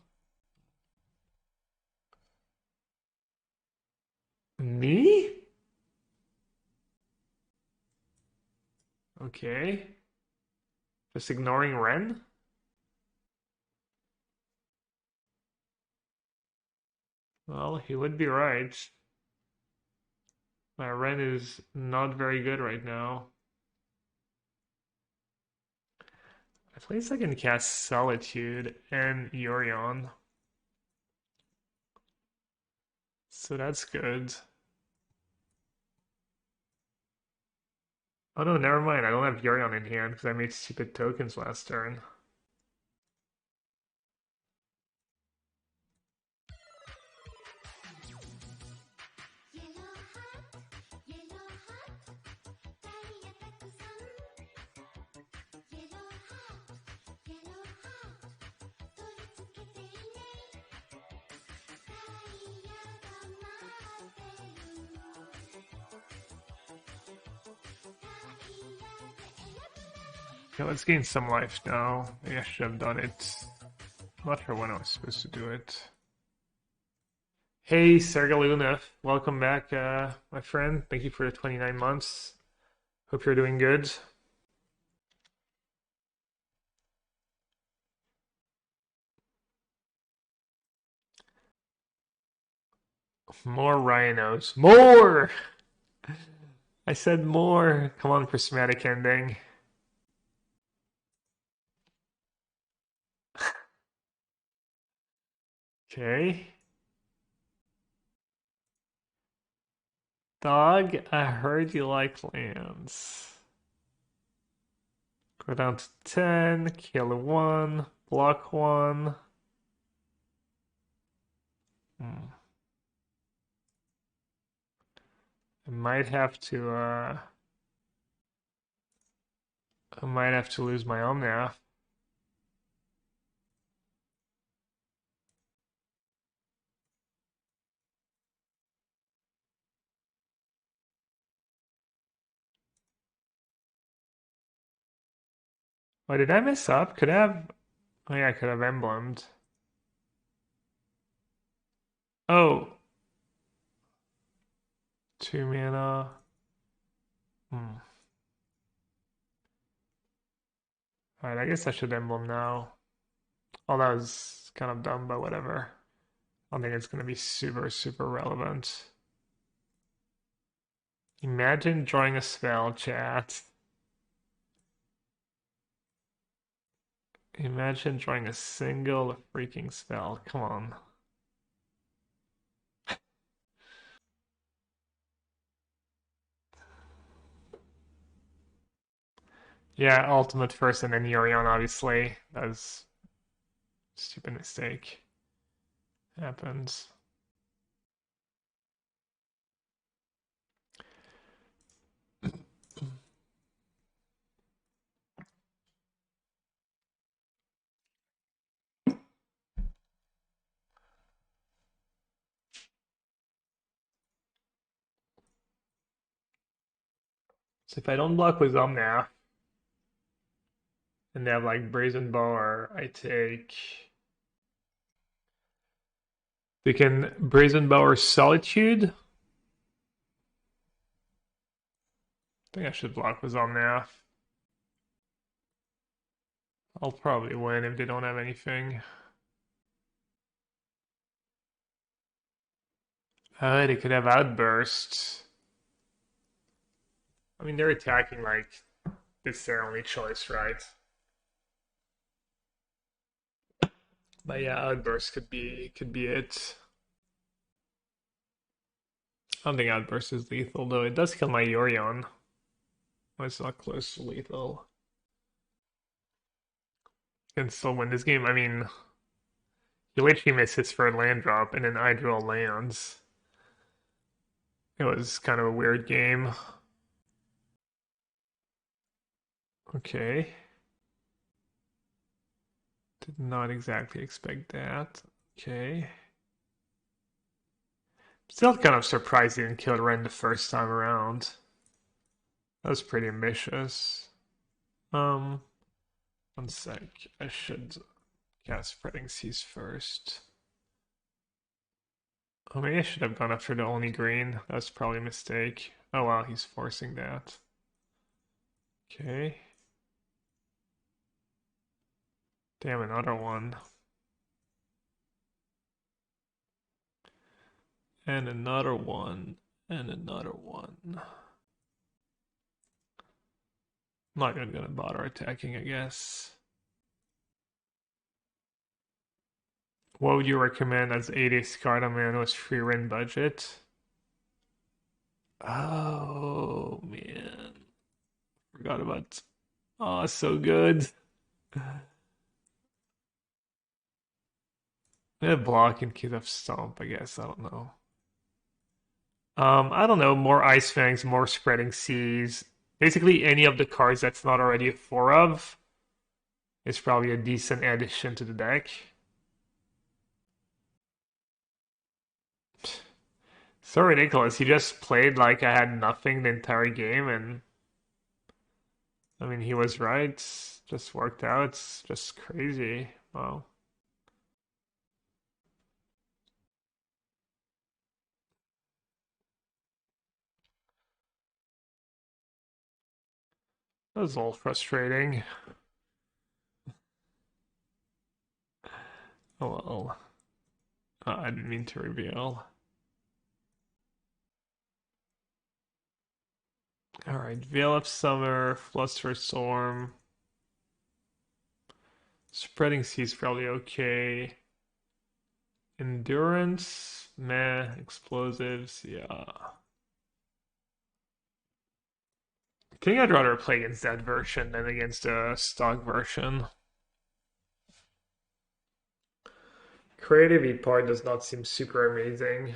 Me? Okay. Just ignoring Ren? Well, he would be right. My Ren is not very good right now. At least I can cast Solitude and Yorion. So that's good. Oh no, never mind. I don't have Yorion in hand because I made stupid tokens last turn. Okay, let's gain some life now. Maybe I should have done it I'm not sure when I was supposed to do it. Hey, Sergaluna, welcome back, my friend. Thank you for the 29 months. Hope you're doing good. More rhinos. More! I said more. Come on, prismatic ending. Okay. Dog, I heard you like lands. Go down to 10, kill 1, block 1. I might have to, I might have to lose my Omnath. Oh, did I mess up? Could I have... Oh yeah, I could have emblemed. Oh. 2 mana. Alright, I guess I should emblem now. Oh, that was kind of dumb, but whatever. I don't think it's going to be super, super relevant. Imagine drawing a spell, chat. Imagine drawing a single freaking spell. Come on. Yeah, ultimate first and then Yorion, obviously. That was a stupid mistake. Happens. So if I don't block with Omnath, and they have like Brazen Bower, I take... They can Brazen Bower Solitude. I think I should block with Omnath. I'll probably win if they don't have anything. They could have Outburst. I mean, they're attacking like it's their only choice, right? But yeah, Outburst could be it. I don't think Outburst is lethal though. It does kill my Yorion. Oh, it's not close to lethal. Can still win this game. I mean, you literally miss his third land drop and then I draw lands. It was kind of a weird game. Okay. Did not exactly expect that. Okay. Still kind of surprised he didn't kill Ren the first time around. That was pretty ambitious. 1 sec. I should cast Spreading Seas first. Oh, maybe I should have gone after the only green. That's probably a mistake. Oh wow, he's forcing that. Okay. Damn, another one. And another one. And another one. I'm not even gonna bother attacking, I guess. What would you recommend as 80 card on Manos free run budget? Oh man. Forgot about. Oh, so good. Yeah, block in case of stomp, I guess. I don't know. I don't know. More Ice Fangs, more Spreading Seas. Basically, any of the cards that's not already a 4 of is probably a decent addition to the deck. So ridiculous. He just played like I had nothing the entire game, and I mean, he was right. Just worked out. It's just crazy. Wow. That was a little frustrating. Oh well. I didn't mean to reveal. Alright, Veil of Summer, Fluster Storm. Spreading Sea's probably okay. Endurance, meh. Explosives, yeah. I think I'd rather play against that version than against a stock version. Creative part does not seem super amazing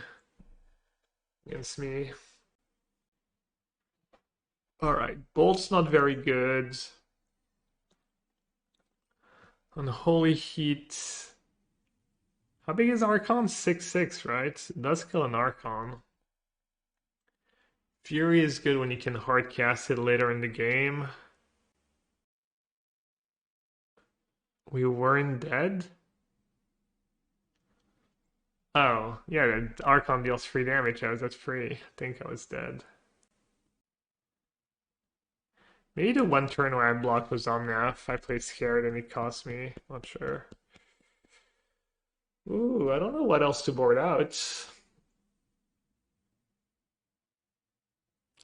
against me. Alright, Bolt's not very good. Unholy Heat. How big is Archon? 6/6, right? It does kill an Archon. Fury is good when you can hard cast it later in the game. We weren't dead? Oh, yeah, the Archon deals free damage. That's free. I think I was dead. Maybe the one turn where I blocked was Omnath. I played scared and it cost me. Not sure. Ooh, I don't know what else to board out.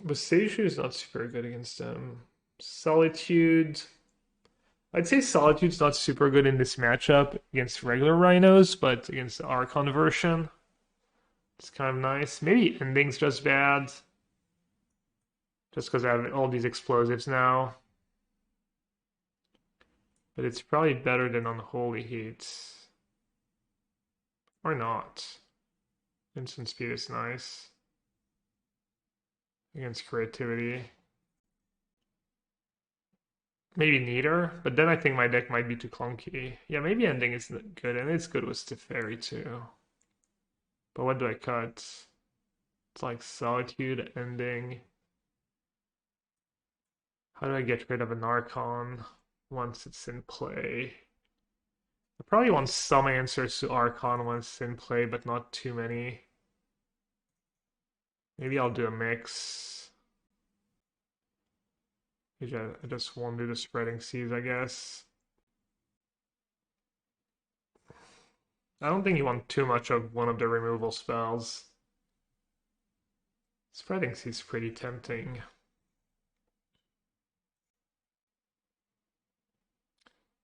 But Seishu is not super good against them. Solitude. I'd say Solitude's not super good in this matchup against regular Rhinos, but against the Archon version, it's kind of nice. Maybe Ending's just bad. Just because I have all these explosives now. But it's probably better than Unholy Heat. Or not. Instant Speed is nice. Against Creativity. Maybe neither, but then I think my deck might be too clunky. Yeah, maybe Ending is good, and it's good with Teferi too. But what do I cut? It's like Solitude, Ending. How do I get rid of an Archon once it's in play? I probably want some answers to Archon once it's in play, but not too many. Maybe I'll do a mix. I just won't do the Spreading Seas, I guess. I don't think you want too much of one of the removal spells. Spreading Seas pretty tempting.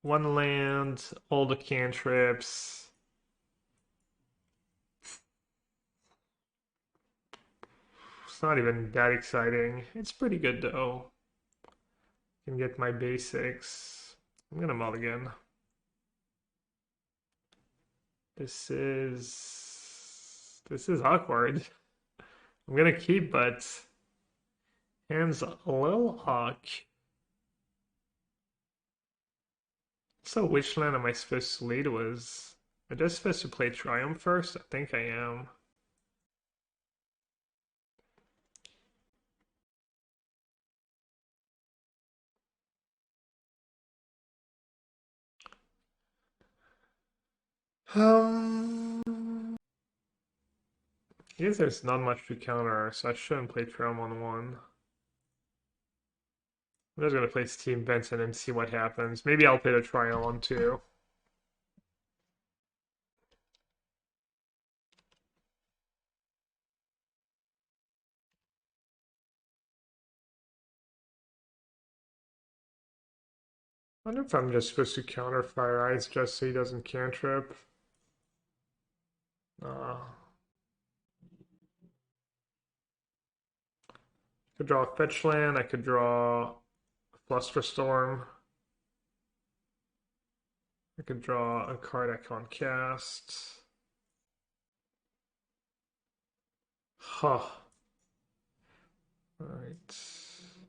One land, all the cantrips. It's not even that exciting. It's pretty good though. Can get my basics. I'm gonna mulligan. This is awkward. I'm gonna keep, but hands a little hawk. So which land am I supposed to lead with? Am I just supposed to play Triumph first? I think I am. I guess there's not much to counter, so I shouldn't play Triumph on one. I'm just gonna play Steam Benson and see what happens. Maybe I'll play the trial on too. I wonder if I'm just supposed to counter Fire Eyes just so he doesn't cantrip. Could draw a fetch land. I could draw Flusterstorm. I could draw a card I can't cast. Huh. Alright.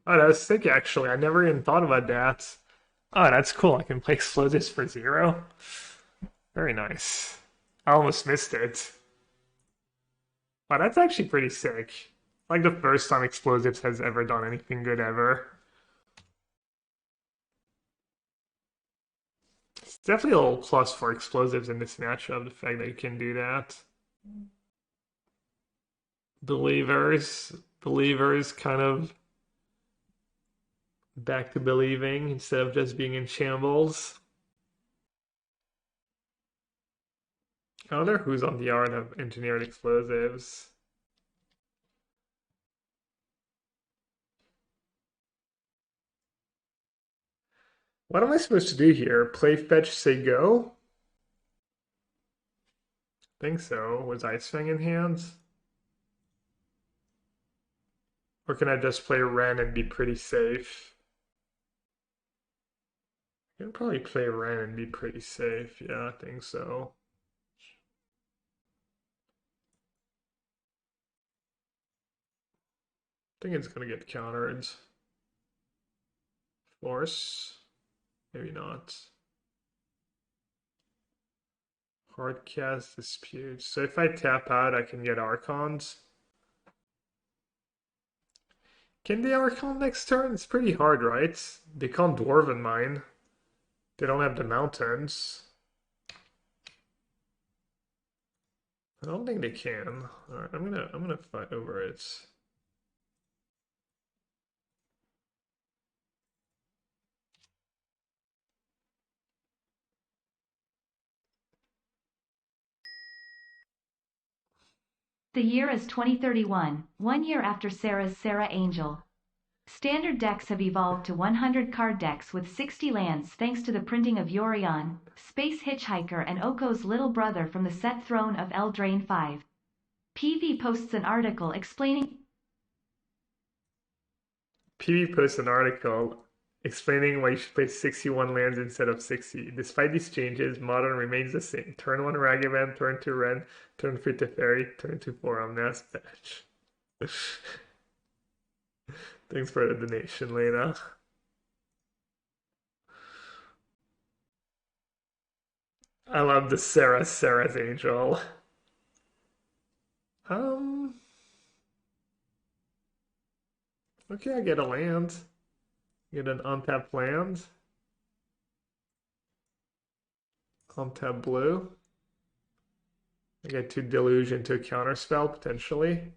Oh, that was sick actually. I never even thought about that. Oh, that's cool. I can play Explosives for 0. Very nice. I almost missed it. Wow, that's actually pretty sick. Like the first time Explosives has ever done anything good ever. It's definitely a little plus for Explosives in this matchup, the fact that you can do that. Believers kind of Back to believing instead of just being in shambles. I wonder who's on the art of engineered explosives. What am I supposed to do here? Play fetch, say go? Think so. Was Ice Fang in hands? Or can I just play Ren and be pretty safe? I can probably play Ren and be pretty safe. Yeah, I think so. I think it's gonna get countered. Force. Maybe not. Hardcast dispute. So if I tap out, I can get Archons. Can they Archon next turn? It's pretty hard, right? They can't Dwarven mine. They don't have the mountains. I don't think they can. Alright, I'm gonna fight over it. The year is 2031, 1 year after Sarah's Sarah Angel. Standard decks have evolved to 100 card decks with 60 lands thanks to the printing of Yorion, Space Hitchhiker and Oko's little brother from the set Throne of Eldraine 5. PV posts an article explaining why you should play 61 lands instead of 60. Despite these changes, Modern remains the same. Turn 1 Ragavan, turn 2 Ren, turn 3 Teferi, turn 2 4 Omnath Fetch. Thanks for the donation, Lena. I love the Sarah's Angel. Okay, I get a land. Get an untapped land. Untap blue. I get to deluge into a counterspell potentially.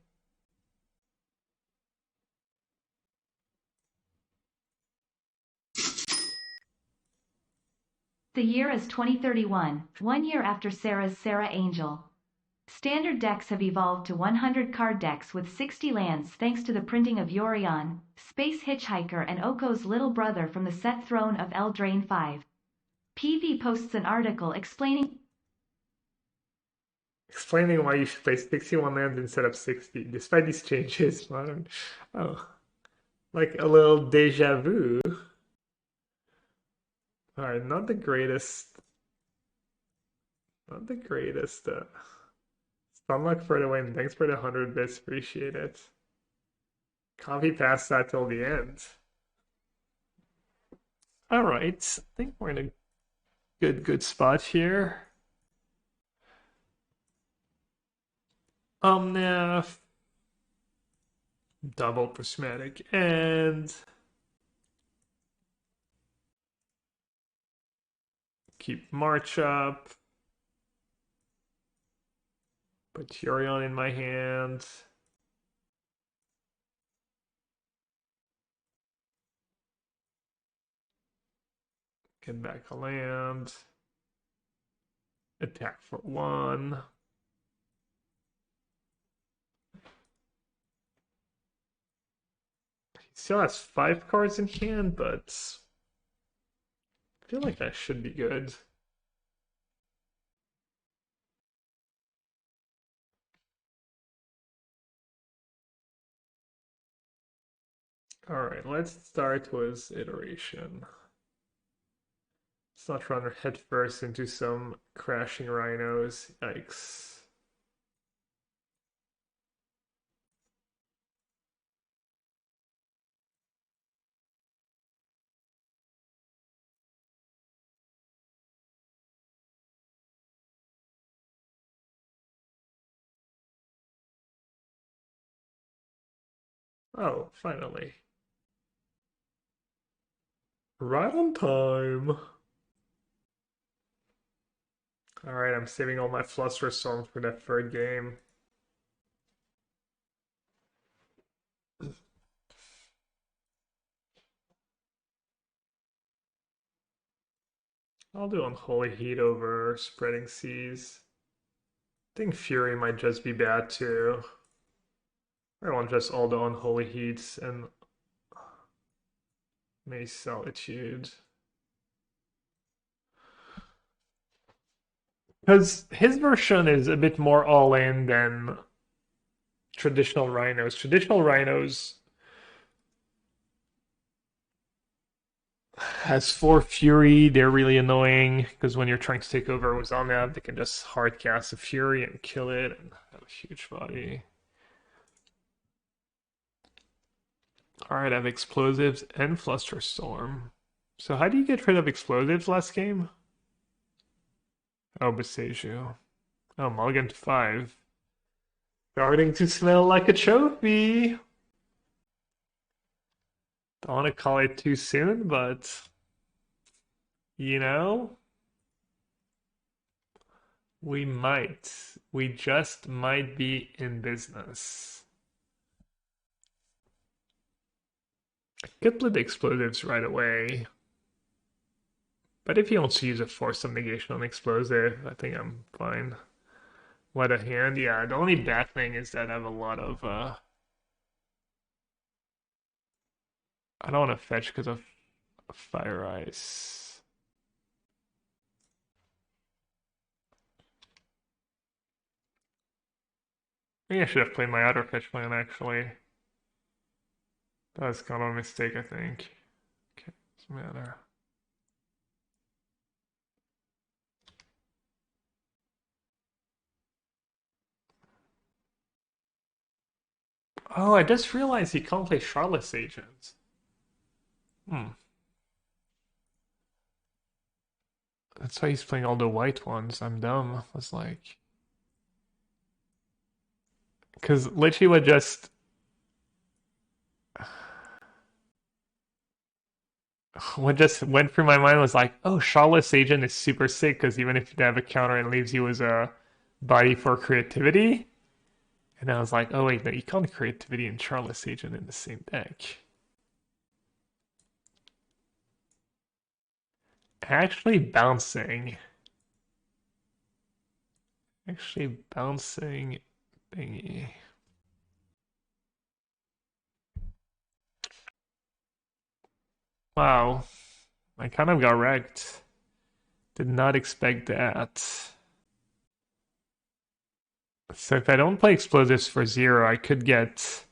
the year is 2031, 1 year after Sarah's Sarah Angel. Standard decks have evolved to 100 card decks with 60 lands thanks to the printing of Yorion, Space Hitchhiker and Oko's little brother from the set Throne of Eldraine 5. PV posts an article explaining why you should play 61 lands instead of 60. Despite these changes, Modern. Oh, like a little deja vu. Alright, not the greatest. Not the greatest. Sunluck for the win. Thanks for the 100 bits. Appreciate it. Copy past that till the end. Alright, I think we're in a good spot here. Omnath. Double prismatic and keep March up. Put Yorion in my hand. Get back a land. Attack for 1. He still has 5 cards in hand, but I feel like that should be good. Alright, let's start with iteration. Let's not run headfirst into some crashing rhinos. Yikes. Oh, finally. Right on time. Alright, I'm saving all my Fluster songs for that third game. I'll do Unholy Heat over Spreading Seas. I think Fury might just be bad too. I want just all the Unholy Heats and Mace Solitude. Because his version is a bit more all-in than traditional Rhinos. Traditional Rhinos has 4 Fury. They're really annoying because when you're trying to take over with Omnath, they can just hard cast a Fury and kill it and have a huge body. Alright, I have Explosives and Flusterstorm. So how do you get rid of Explosives last game? Oh, Boseiju. Oh, Mulligan to 5. Starting to smell like a trophy. Don't want to call it too soon, but you know, we might. We just might be in business. I could play the explosives right away. But if he wants to use a force of negation on explosive, I think I'm fine. What a hand. Yeah, the only bad thing is that I have a lot of I don't want to fetch because of Fire Ice. Maybe I should have played my other fetch plan actually. That was kind of a mistake, I think. Okay, doesn't matter. Oh, I just realized he can't play Charlotte's Agent. Hmm. That's why he's playing all the white ones. I'm dumb. I was like... Because literally what just... What just went through my mind was like, oh, Charlotte's Agent is super sick because even if you have a counter, it leaves you as a body for creativity. And I was like, oh wait, no, you can't creativity and Charlotte's Agent in the same deck. Actually bouncing. Thingy. Wow, I kind of got wrecked. Did not expect that. So if I don't play explosives for 0, I could get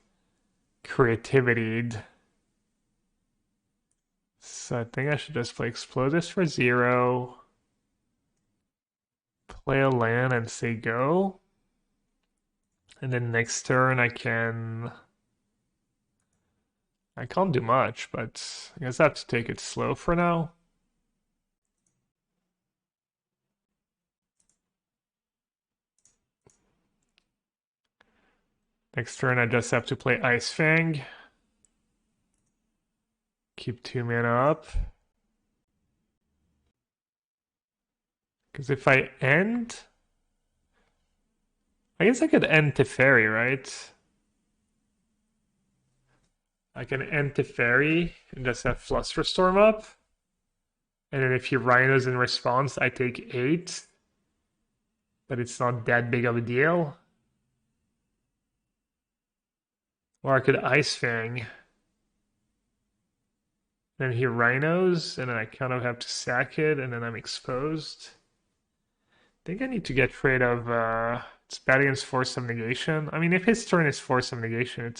creativity. So I think I should just play explosives for 0. Play a land and say go. And then next turn I can't do much, but I guess I have to take it slow for now. Next turn I just have to play Ice Fang. Keep 2 mana up. Because if I end... I guess I could end Teferi, right? I can end Teferi and just have Flusterstorm up. And then if he Rhinos in response, I take 8. But it's not that big of a deal. Or I could Ice Fang. Then he Rhinos, and then I kind of have to sack it, and then I'm exposed. I think I need to get rid of... it's bad against Force of Negation. I mean, if his turn is Force of Negation, it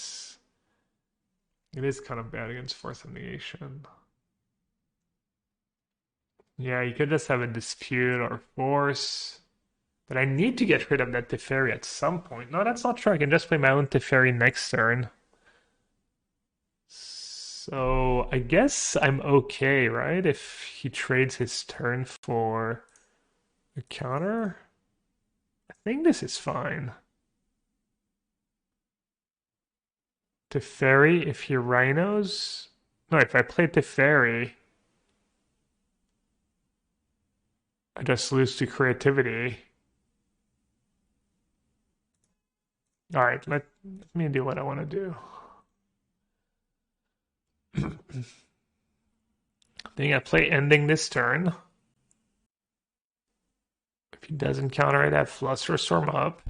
is kind of bad against Force of Negation. Yeah, you could just have a Dispute or Force. But I need to get rid of that Teferi at some point. No, that's not true. I can just play my own Teferi next turn. So I guess I'm okay, right? If he trades his turn for a counter. I think this is fine. Teferi, if he Rhinos... No, if I play Teferi, I just lose to creativity. Alright, let me do what I want to do. I think I play ending this turn. He doesn't counter it at Flusterstorm up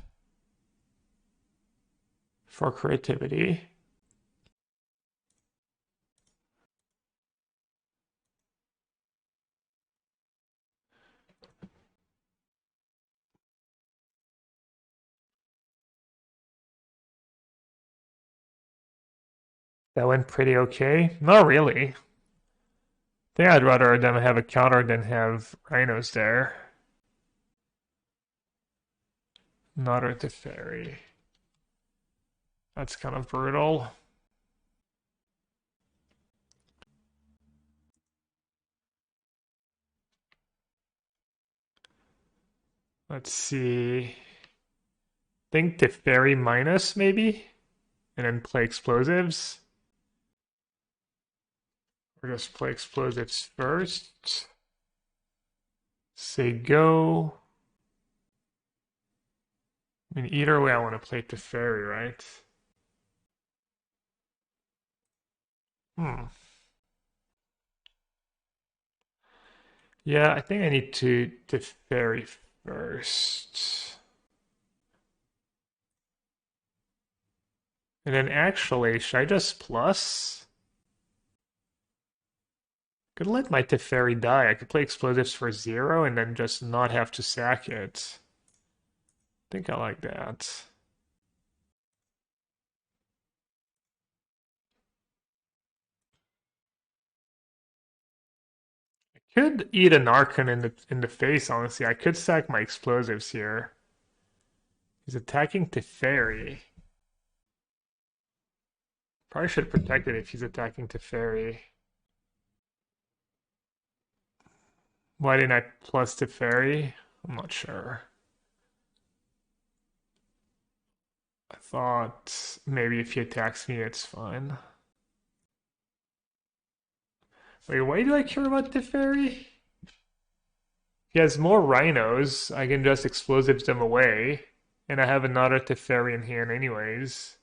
for creativity. That went pretty okay. Not really. I think I'd rather them have a counter than have rhinos there. Not at the ferry. That's kind of brutal. Let's see. Think the ferry minus maybe, and then play explosives. Or just play explosives first. Say go. I mean, either way, I want to play the ferry, right? Yeah, I think I need to ferry first. And then actually, should I just plus? Could let my Teferi die. I could play explosives for 0 and then just not have to sack it. I think I like that. I could eat an Archon in the face, honestly. I could sack my explosives here. He's attacking Teferi. Probably should protect it if he's attacking Teferi. Why didn't I plus Teferi? I'm not sure. I thought maybe if he attacks me, it's fine. Wait, why do I care about Teferi? He has more rhinos. I can just explosives them away. And I have another Teferi in hand anyways.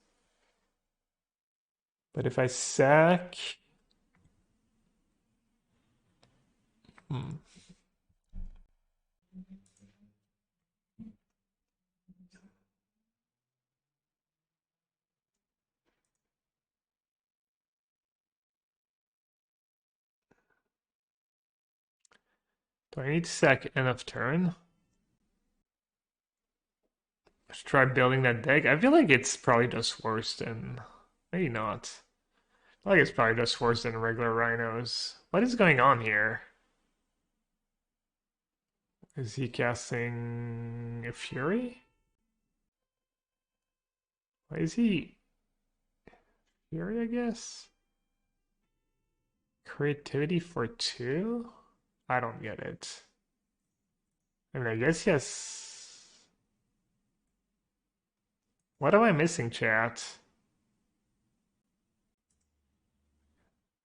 But if I sack... Do I need to sack end of turn? Let's try building that deck. I feel like it's probably just worse than... Maybe not. I feel like it's probably just worse than regular rhinos. What is going on here? Is he casting a Fury? Why is he... Fury, I guess? Creativity for 2? I don't get it. I mean, I guess yes. What am I missing, chat?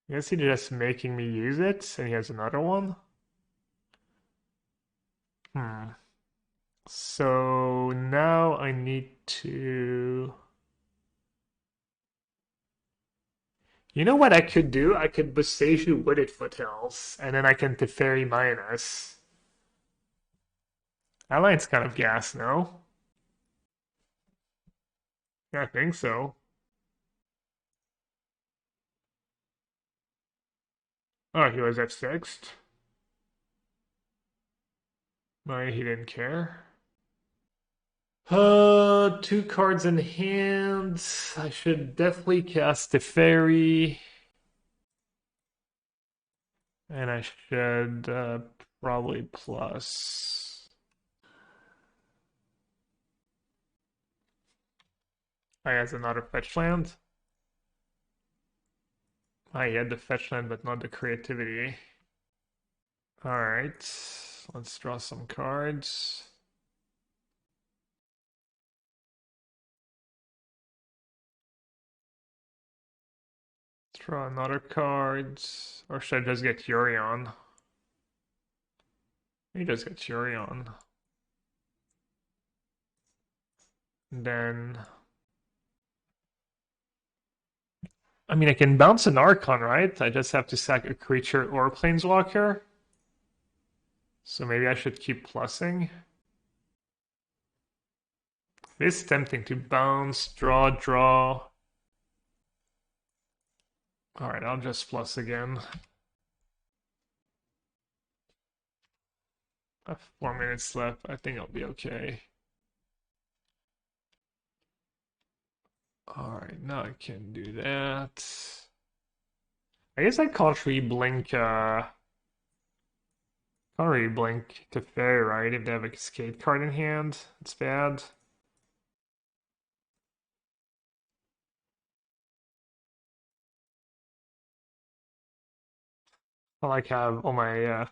I guess he's just making me use it, and he has another one? So now I need to... You know what I could do? I could Boseiju Wooded Foothills, and then I can Teferi minus. That line's kind of gas, no? Yeah, I think so. Oh, he was F6? No, he didn't care. 2 cards in hand. I should definitely cast Teferi. And I should probably plus. I has another fetch land. I had the fetch land, but not the creativity. Alright, let's draw some cards. Let's draw another card. Or should I just get Yorion? Maybe just get Yorion. And then... I mean, I can bounce an Archon, right? I just have to sack a creature or a Planeswalker. So maybe I should keep plussing. It is tempting to bounce, draw, draw. Alright, I'll just plus again. 4 minutes left. I think I'll be okay. Alright, now I can do that. I guess I can't really blink, can't really blink to Fairy, right? If they have a Cascade card in hand. It's bad. I like have all my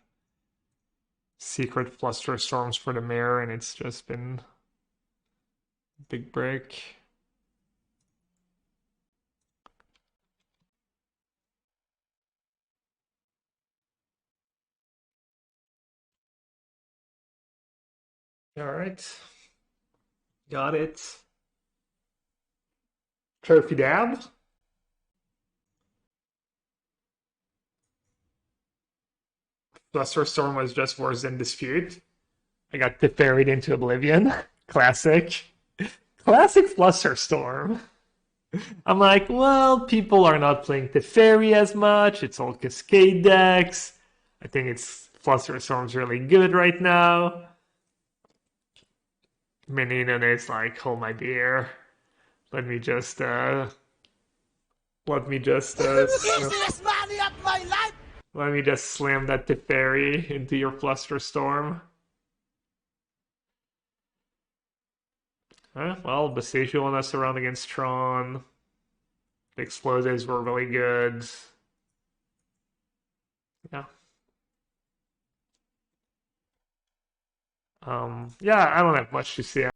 secret Fluster Storms for the mirror, and it's just been a big break. Alright. Got it. Trophy Dab. Fluster Storm was just worse than Dispute. I got ferried into oblivion. Classic. Classic Fluster Storm. I'm like, well, people are not playing Teferi as much. It's all Cascade decks. I think it's Fluster Storm's really good right now. Menino is like, hold my beer. Let me just let me just slam that Teferi into your Fluster Storm. Well, Besagio won us around against Tron. The explosives were really good. Yeah. Yeah, I don't have much to say.